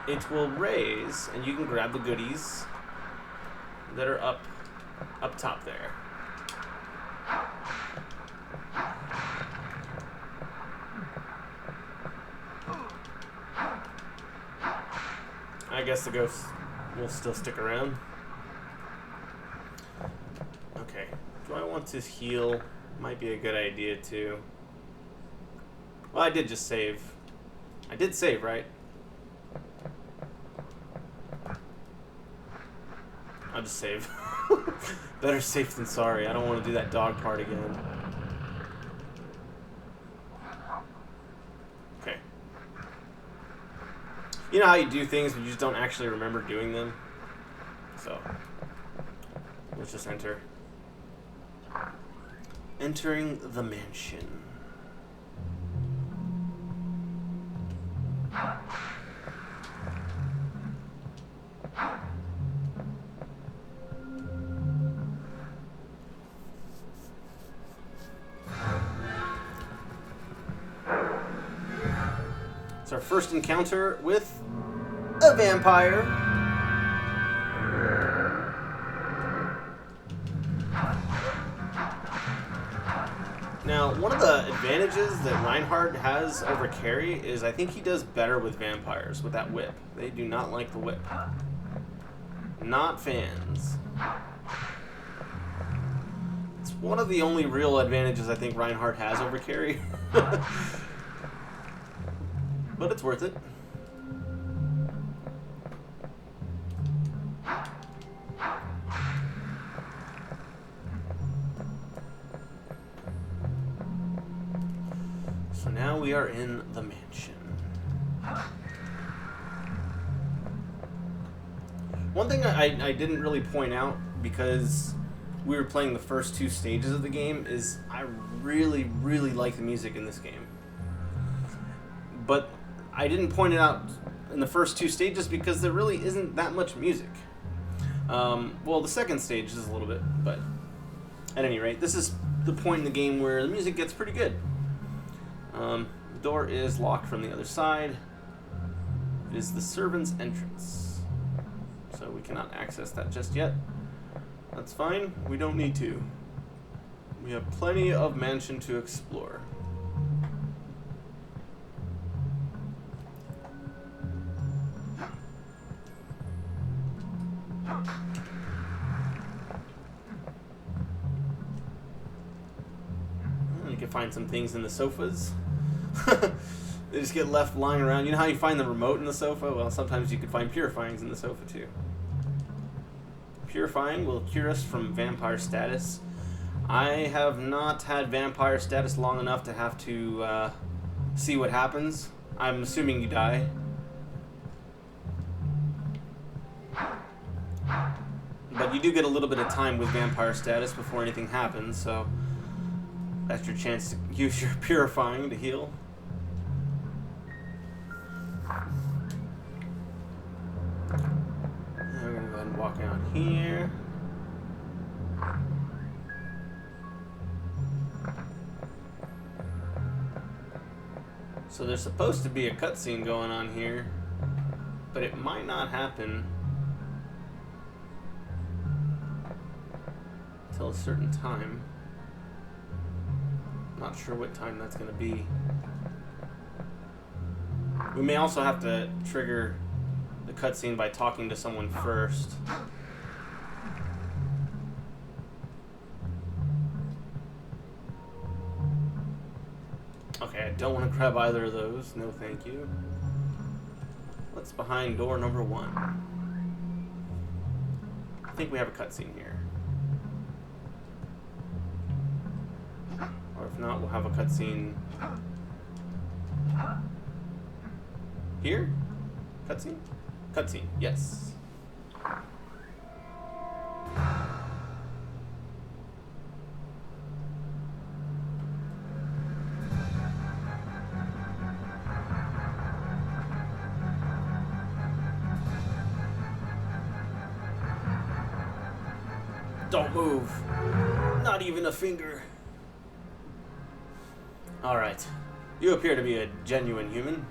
it will raise, and you can grab the goodies that are up top there. I guess the ghosts will still stick around. Okay. Do I want to heal? Might be a good idea too. Well, I did just save. I did save, right? I'll just save. Better safe than sorry. I don't want to do that dog part again. Okay. You know how you do things but you just don't actually remember doing them? So, let's just enter. Entering the mansion. It's our first encounter with a vampire. Now, one of the advantages that Reinhardt has over Carrie is I think he does better with vampires with that whip. They do not like the whip. Not fans. It's one of the only real advantages I think Reinhardt has over Carrie. But it's worth it. So now we are in the mansion. One thing I didn't really point out, because we were playing the first two stages of the game, is I really, really like the music in this game. But I didn't point it out in the first two stages because there really isn't that much music. Well, the second stage is a little bit, but at any rate, this is the point in the game where the music gets pretty good. The door is locked from the other side. It is the servant's entrance, so we cannot access that just yet. That's fine, we don't need to. We have plenty of mansion to explore. You can find some things in the sofas. They just get left lying around. You know how you find the remote in the sofa? Well, sometimes you can find purifyings in the sofa too. Purifying will cure us from vampire status. I have not had vampire status long enough to have to see what happens. I'm assuming you die. But you do get a little bit of time with vampire status before anything happens, so that's your chance to use your purifying to heal. And we're gonna go ahead and walk out here. So there's supposed to be a cutscene going on here, but it might not happen until a certain time. Not sure what time that's going to be. We may also have to trigger the cutscene by talking to someone first. Okay, I don't want to grab either of those. No, thank you. What's behind door number 1? I think we have a cutscene here. Or if not, we'll have a cutscene here? Cutscene? Cutscene, yes. Don't move. Not even a finger. Alright. You appear to be a genuine human.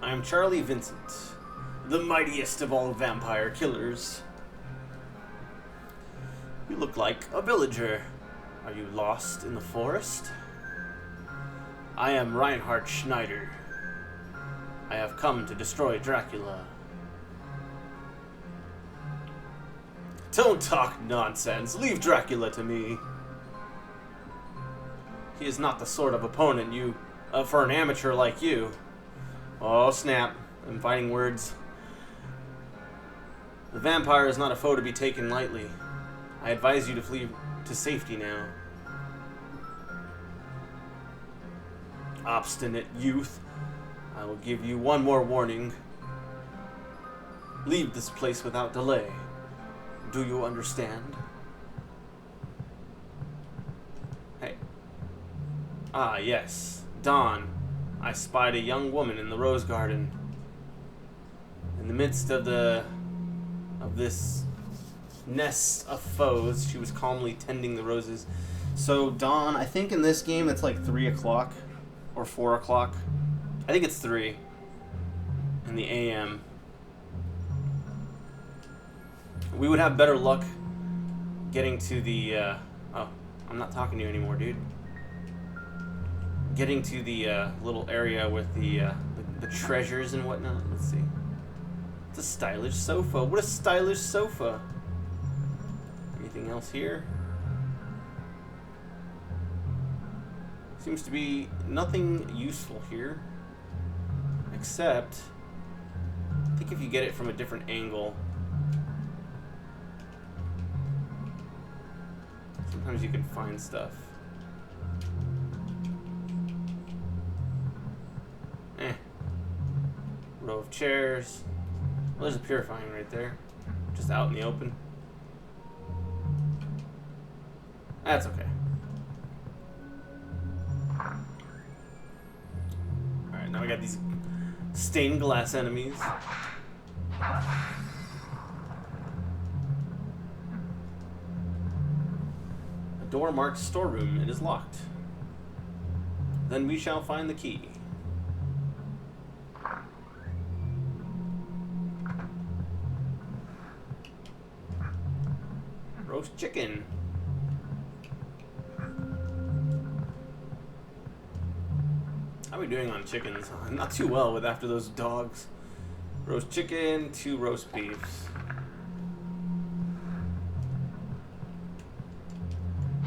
I am Charlie Vincent, the mightiest of all vampire killers. You look like a villager. Are you lost in the forest? I am Reinhardt Schneider. I have come to destroy Dracula. Don't talk nonsense. Leave Dracula to me. He is not the sort of opponent you, for an amateur like you. Oh snap, I'm fighting words. The vampire is not a foe to be taken lightly. I advise you to flee to safety now. Obstinate youth. I will give you one more warning. Leave this place without delay. Do you understand? Hey. Ah, yes. Dawn. I spied a young woman in the rose garden. In the midst of this nest of foes, she was calmly tending the roses. So dawn, I think in this game it's like 3 o'clock or 4 o'clock. I think it's 3 in the AM. We would have better luck getting to the, oh, I'm not talking to you anymore, dude. Getting to the little area with the treasures and whatnot. Let's see. It's a stylish sofa. What a stylish sofa. Anything else here? Seems to be nothing useful here. Except, I think if you get it from a different angle, sometimes you can find stuff. of chairs. Well, there's a purifying right there. Just out in the open. That's okay. Alright, now we got these stained glass enemies. A door marked storeroom. It is locked. Then we shall find the key. Roast chicken. How are we doing on chickens? Not too well with after those dogs. Roast chicken, 2 roast beefs.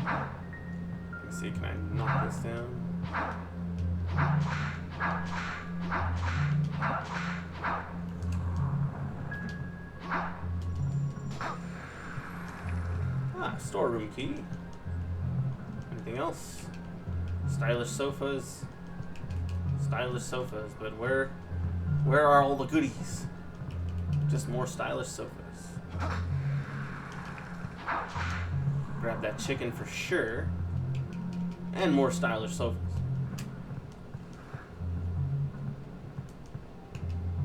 Let me see, can I knock this down? Storeroom key. Anything else? Stylish sofas. Stylish sofas, but where are all the goodies? Just more stylish sofas. Grab that chicken for sure. And more stylish sofas.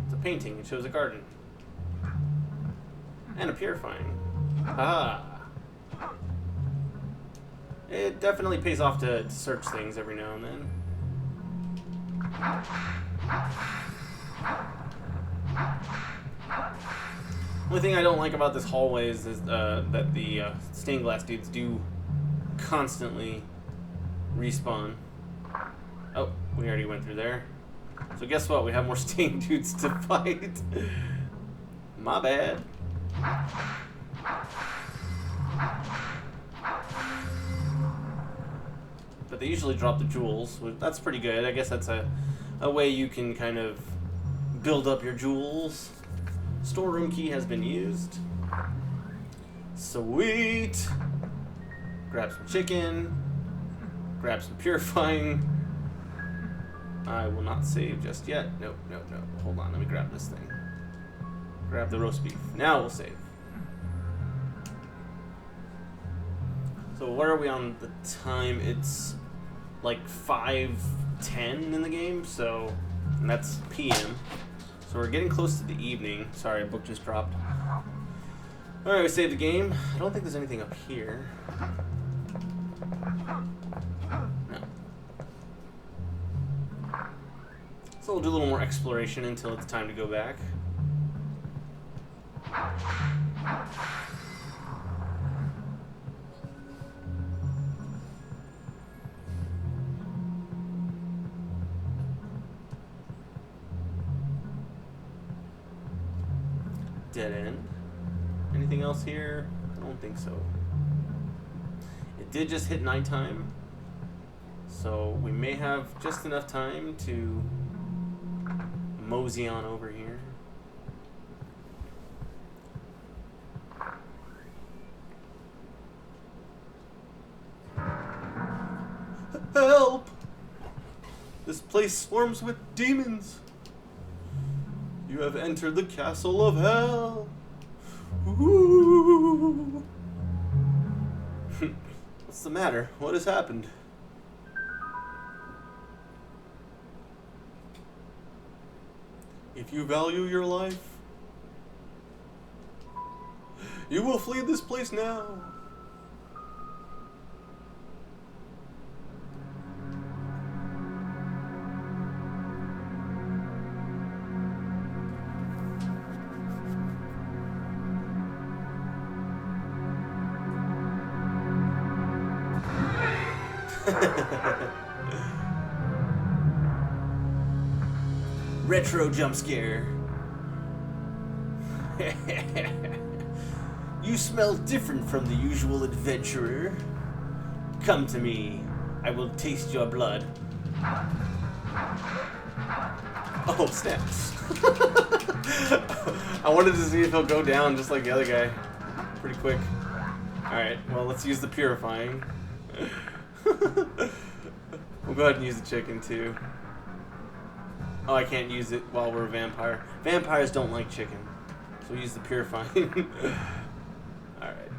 It's a painting, it shows a garden. And a purifying. Ah. It definitely pays off to search things every now and then. Only thing I don't like about this hallway is that the stained glass dudes do constantly respawn. Oh, we already went through there. So guess what? We have more stained dudes to fight. My bad. But they usually drop the jewels. That's pretty good. I guess that's a way you can kind of build up your jewels. Storeroom key has been used. Sweet. Grab some chicken. Grab some purifying. I will not save just yet. Nope, nope, nope. Hold on, let me grab this thing. Grab the roast beef. Now we'll save. So where are we on the time? It's like 5:10 in the game, so and that's PM. So we're getting close to the evening. Sorry, a book just dropped. Alright, we saved the game. I don't think there's anything up here. No. So we'll do a little more exploration until it's time to go back. Dead end. Anything else here? I don't think so. It did just hit nighttime, so we may have just enough time to mosey on over here. Help! This place swarms with demons. You have entered the castle of hell. Ooh. What's the matter? What has happened? If you value your life, you will flee this place now. Retro jump scare. You smell different from the usual adventurer. Come to me. I will taste your blood. Oh, snaps. I wanted to see if he'll go down just like the other guy. Pretty quick. Alright, well, let's use the purifying. We'll go ahead and use the chicken, too. Oh, I can't use it while we're a vampire. Vampires don't like chicken, so we use the purifying. Alright.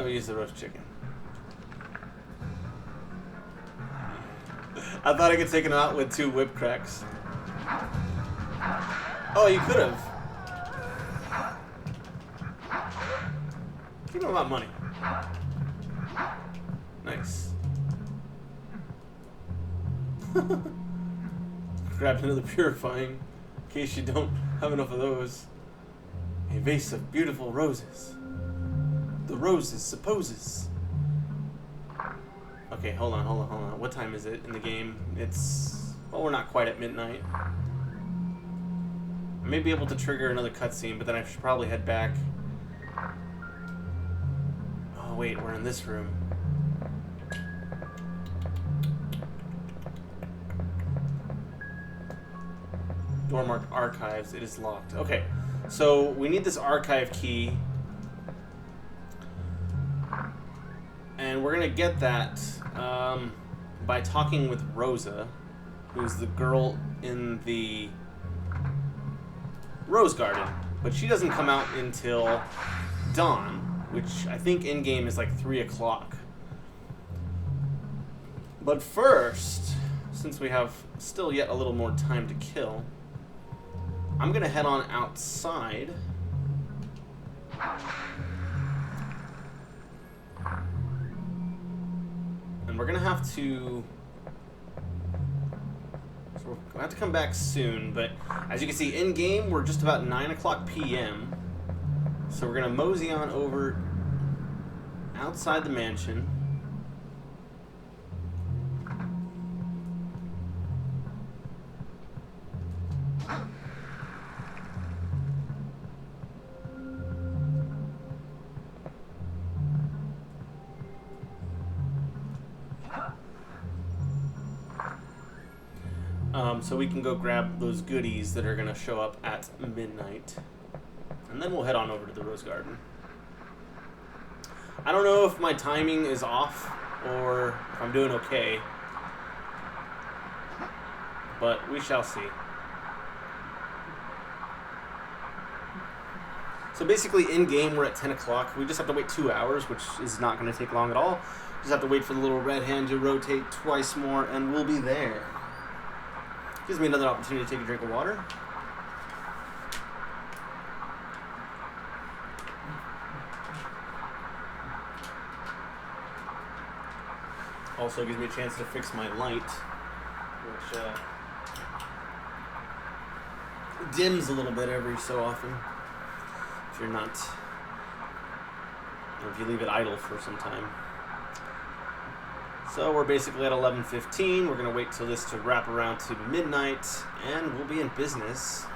We use the roast chicken. I thought I could take him out with 2 whip cracks. Oh, you could have. Give him about money. Nice. Grabbed another purifying, in case you don't have enough of those. A vase of beautiful roses. The roses supposes. Okay, hold on. What time is it in the game? It's... well, we're not quite at midnight. I may be able to trigger another cutscene, but then I should probably head back. Oh, wait, we're in this room. Door marked archives. It is locked. Okay, so we need this archive key. And we're going to get that by talking with Rosa, who's the girl in the Rose Garden. But she doesn't come out until dawn, which I think in-game is like 3 o'clock. But first, since we have still yet a little more time to kill, I'm going to head on outside. And we're going to have to... so we're going to have to come back soon, but as you can see, in-game, we're just about 9 o'clock p.m. So we're going to mosey on over outside the mansion. So we can go grab those goodies that are going to show up at midnight. And then we'll head on over to the Rose Garden. I don't know if my timing is off or if I'm doing okay. But we shall see. So basically in-game we're at 10 o'clock. We just have to wait 2 hours, which is not going to take long at all. Just have to wait for the little red hand to rotate twice more and we'll be there. Gives me another opportunity to take a drink of water. Also gives me a chance to fix my light, which dims a little bit every so often. If you're not, or if you leave it idle for some time. So we're basically at 11:15. We're going to wait till this to wrap around to midnight, and we'll be in business.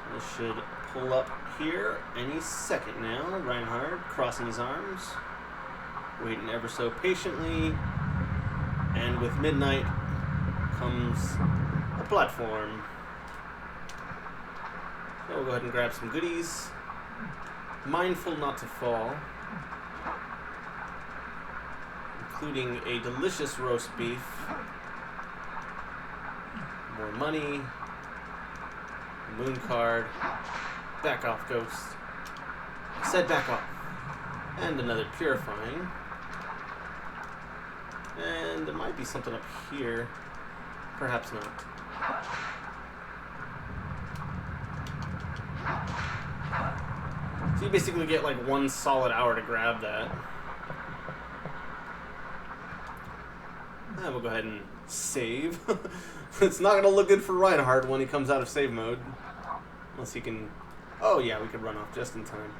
So this should pull up here any second now. Reinhardt crossing his arms, waiting ever so patiently. And with midnight comes a platform. So we'll go ahead and grab some goodies. Mindful not to fall. Including a delicious roast beef. More money. Moon card. Back off, ghost. I said back off. And another purifying. And there might be something up here. Perhaps not. So you basically get like 1 solid hour to grab that. And we'll go ahead and save. It's not going to look good for Reinhardt when he comes out of save mode. Unless he can... oh yeah, we could run off just in time.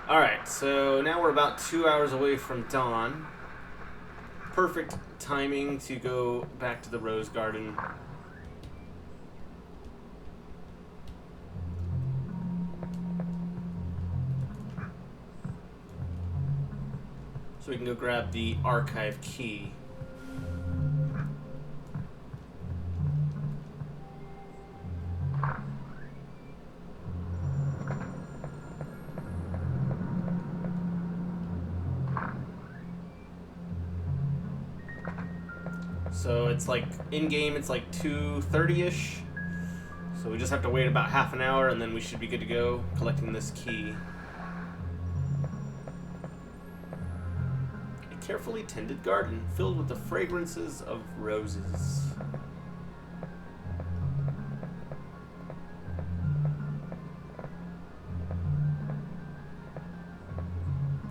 Alright, so now we're about 2 hours away from dawn. Perfect timing to go back to the Rose Garden. So we can go grab the archive key. So it's like, in-game, it's like 2:30-ish. So we just have to wait about half an hour, and then we should be good to go collecting this key. A carefully tended garden filled with the fragrances of roses.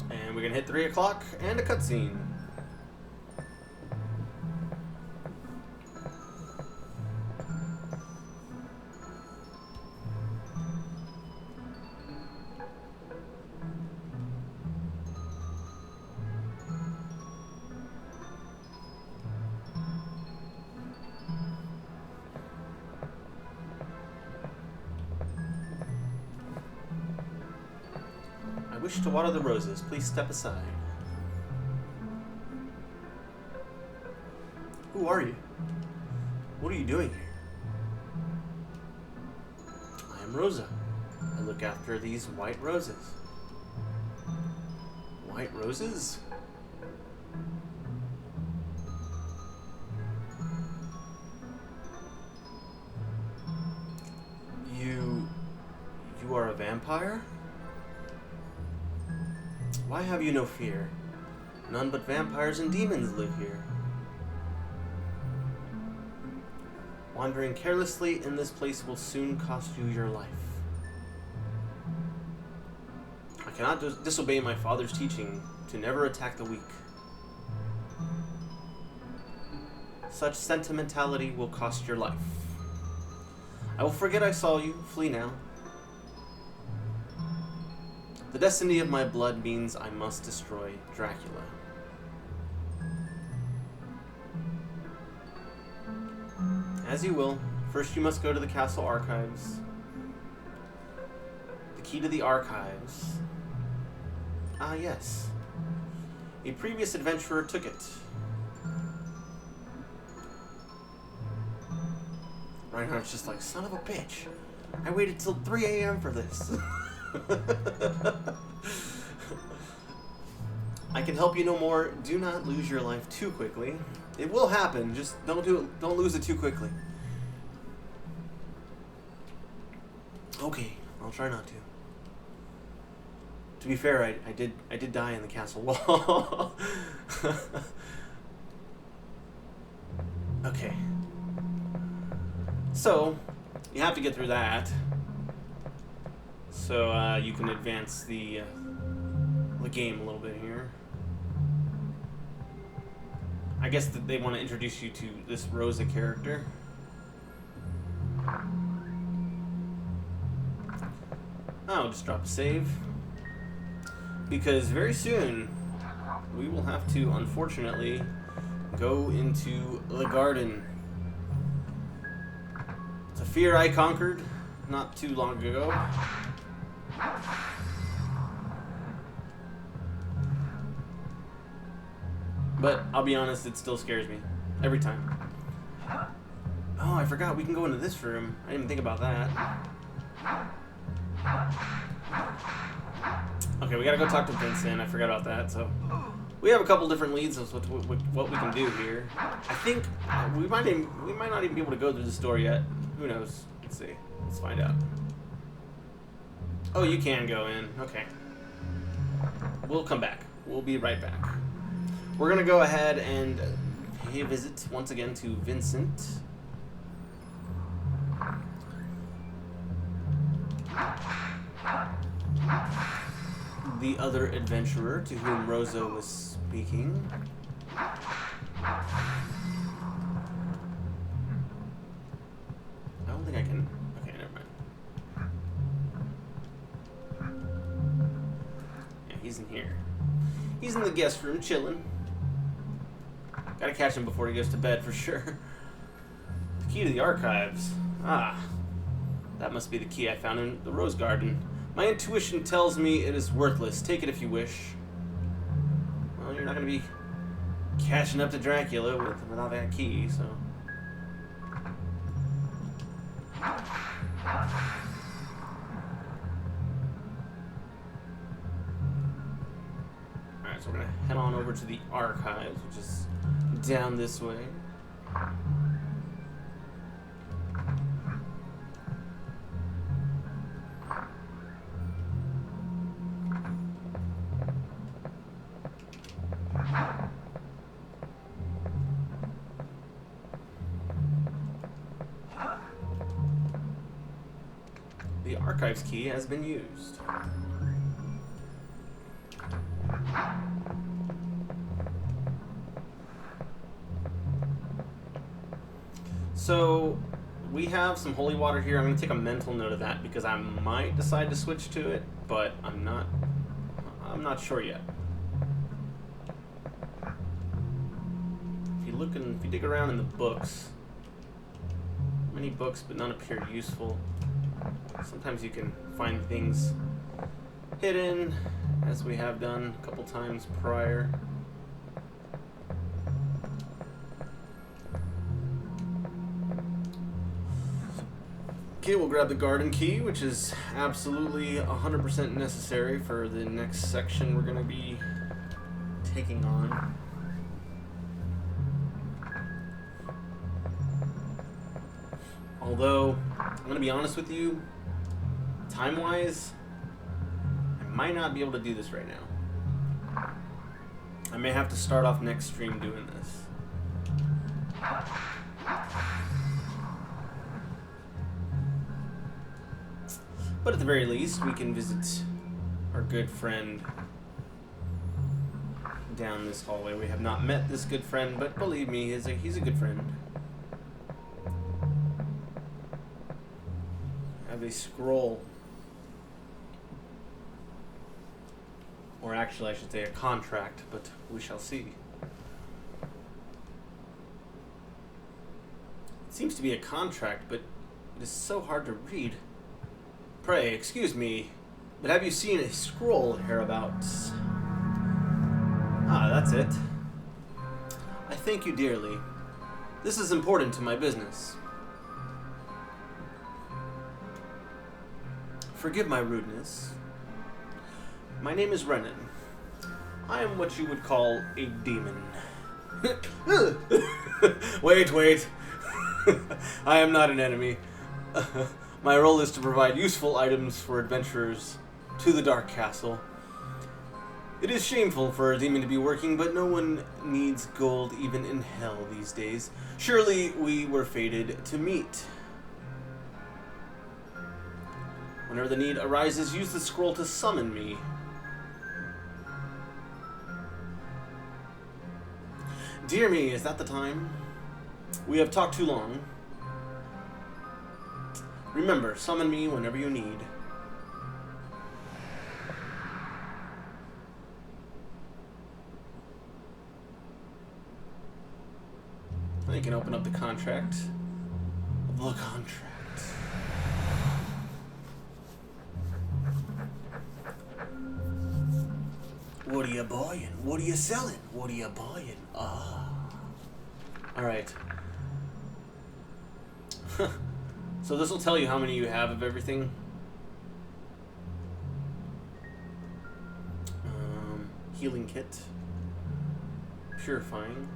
And we're gonna hit 3 o'clock and a cutscene. I wish to water the roses. Please step aside. Who are you? What are you doing here? I am Rosa. I look after these white roses. White roses? You are a vampire? Why have you no fear? None but vampires and demons live here. Wandering carelessly in this place will soon cost you your life. I cannot disobey my father's teaching to never attack the weak. Such sentimentality will cost your life. I will forget I saw you. Flee now. The destiny of my blood means I must destroy Dracula. As you will. First you must go to the castle archives. The key to the archives. Ah, yes. A previous adventurer took it. Reinhardt's just like, son of a bitch. I waited till 3 a.m. for this. I can help you no more. Do not lose your life too quickly. It will happen. Just don't do it. Don't lose it too quickly. Okay, I'll try not to. To be fair, I did die in the castle wall. Okay. So, you have to get through that. So you can advance the game a little bit here. I guess that they want to introduce you to this Rosa character. I'll just drop a save. Because very soon, we will have to, unfortunately, go into the garden. It's a fear I conquered not too long ago. But I'll be honest, it still scares me. Every time. Oh, I forgot we can go into this room. I didn't even think about that. Okay, we gotta go talk to Vincent. I forgot about that, so... We have a couple different leads of what we can do here. I think we might not even be able to go through this door yet. Who knows? Let's see. Let's find out. Oh, you can go in. Okay. We'll come back. We'll be right back. We're gonna go ahead and pay a visit once again to Vincent. The other adventurer to whom Rosa was speaking. I don't think I can... Okay, never mind. Yeah, he's in here. He's in the guest room, chilling. Gotta catch him before he goes to bed, for sure. The key to the archives. Ah. That must be the key I found in the rose garden. My intuition tells me it is worthless. Take it if you wish. Well, you're not going to be catching up to Dracula without that key, so... Alright, so we're going to head on over to the archives, which is down this way. The archives key has been used. So we have some holy water here. I'm going to take a mental note of that because I might decide to switch to it, but I'm not sure yet. If you dig around in the books, many books, but none appear useful. Sometimes you can find things hidden, as we have done a couple times prior. Okay, we'll grab the garden key, which is absolutely 100% necessary for the next section we're going to be taking on. Although, I'm going to be honest with you, time-wise, I might not be able to do this right now. I may have to start off next stream doing this. But at the very least, we can visit our good friend down this hallway. We have not met this good friend, but believe me, he's a good friend. I have a scroll. Or actually, I should say a contract, but we shall see. It seems to be a contract, but it is so hard to read. Pray, excuse me, but have you seen a scroll hereabouts? Ah, that's it. I thank you dearly. This is important to my business. Forgive my rudeness. My name is Renan. I am what you would call a demon. Wait. I am not an enemy. My role is to provide useful items for adventurers to the Dark Castle. It is shameful for a demon to be working, but no one needs gold even in hell these days. Surely we were fated to meet. Whenever the need arises, use the scroll to summon me. Dear me, is that the time? We have talked too long. Remember, summon me whenever you need. Then you can open up the contract. The contract. What are you buying? What are you selling? What are you buying? Ah. Alright. So this will tell you how many you have of everything. Healing kit. Purifying.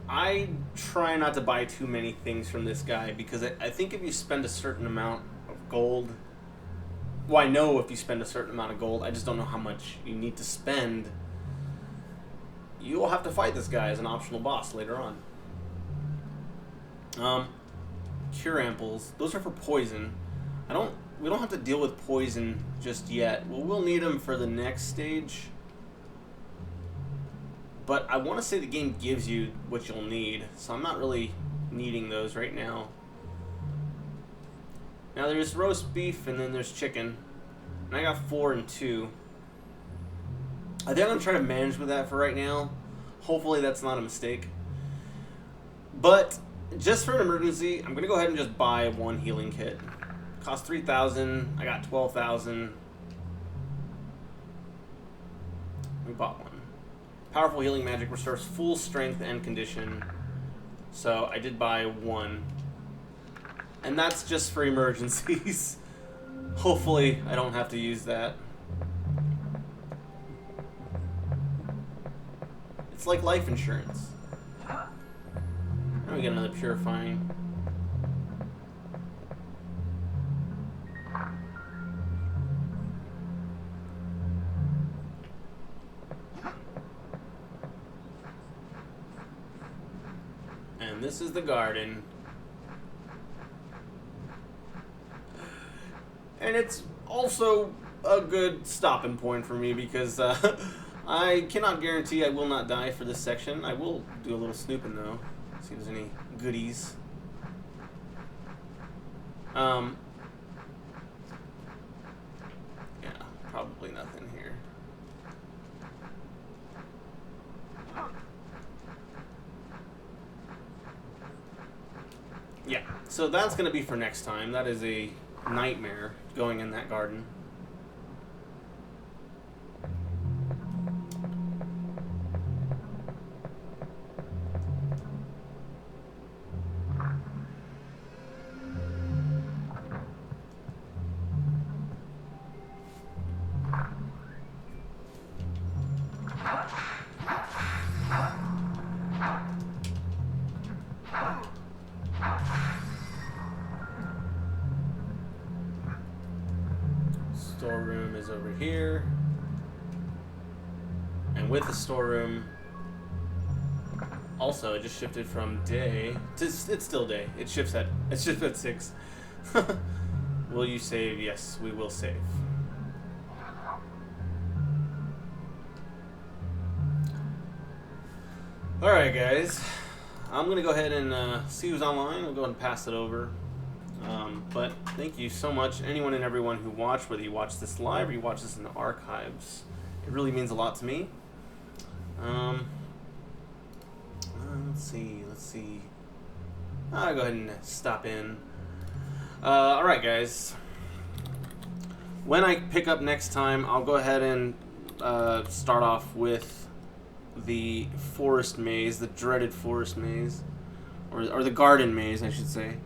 I try not to buy too many things from this guy because I think if you spend a certain amount of gold... Well, I know if you spend a certain amount of gold, I just don't know how much you need to spend. You will have to fight this guy as an optional boss later on. Cure amples. Those are for poison. We don't have to deal with poison just yet. Well, we'll need them for the next stage. But I want to say the game gives you what you'll need, so I'm not really needing those right now. Now there's roast beef and then there's chicken. And I got 4 and 2. I think I'm going to try to manage with that for right now. Hopefully that's not a mistake. But just for an emergency, I'm going to go ahead and just buy 1 healing kit. Cost 3,000. I got 12,000. We bought 1. Powerful healing magic restores full strength and condition. So I did buy 1. And that's just for emergencies. Hopefully I don't have to use that. It's like life insurance. we get another purifying. And this is the garden. And it's also a good stopping point for me because I cannot guarantee I will not die for this section. I will do a little snooping though, see if there's any goodies. Yeah, probably nothing here. Yeah, so that's going to be for next time. That is a nightmare going in that garden. Storeroom is over here, and with the storeroom, also it just shifted from day to it's still day. It shifts at 6. Will you save? Yes, we will save. All right, guys, I'm gonna go ahead and see who's online. I'll go ahead and pass it over. But thank you so much, anyone and everyone who watched, whether you watch this live or you watch this in the archives. It really means a lot to me. Let's see. I'll go ahead and stop in. Alright, guys. When I pick up next time, I'll go ahead and start off with the forest maze, the dreaded forest maze. Or the garden maze, I should say.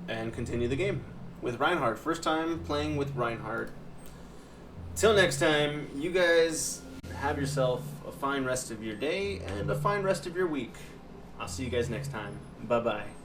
And continue the game with Reinhardt. First time playing with Reinhardt. Till next time, you guys have yourself a fine rest of your day and a fine rest of your week. I'll see you guys next time. Bye-bye.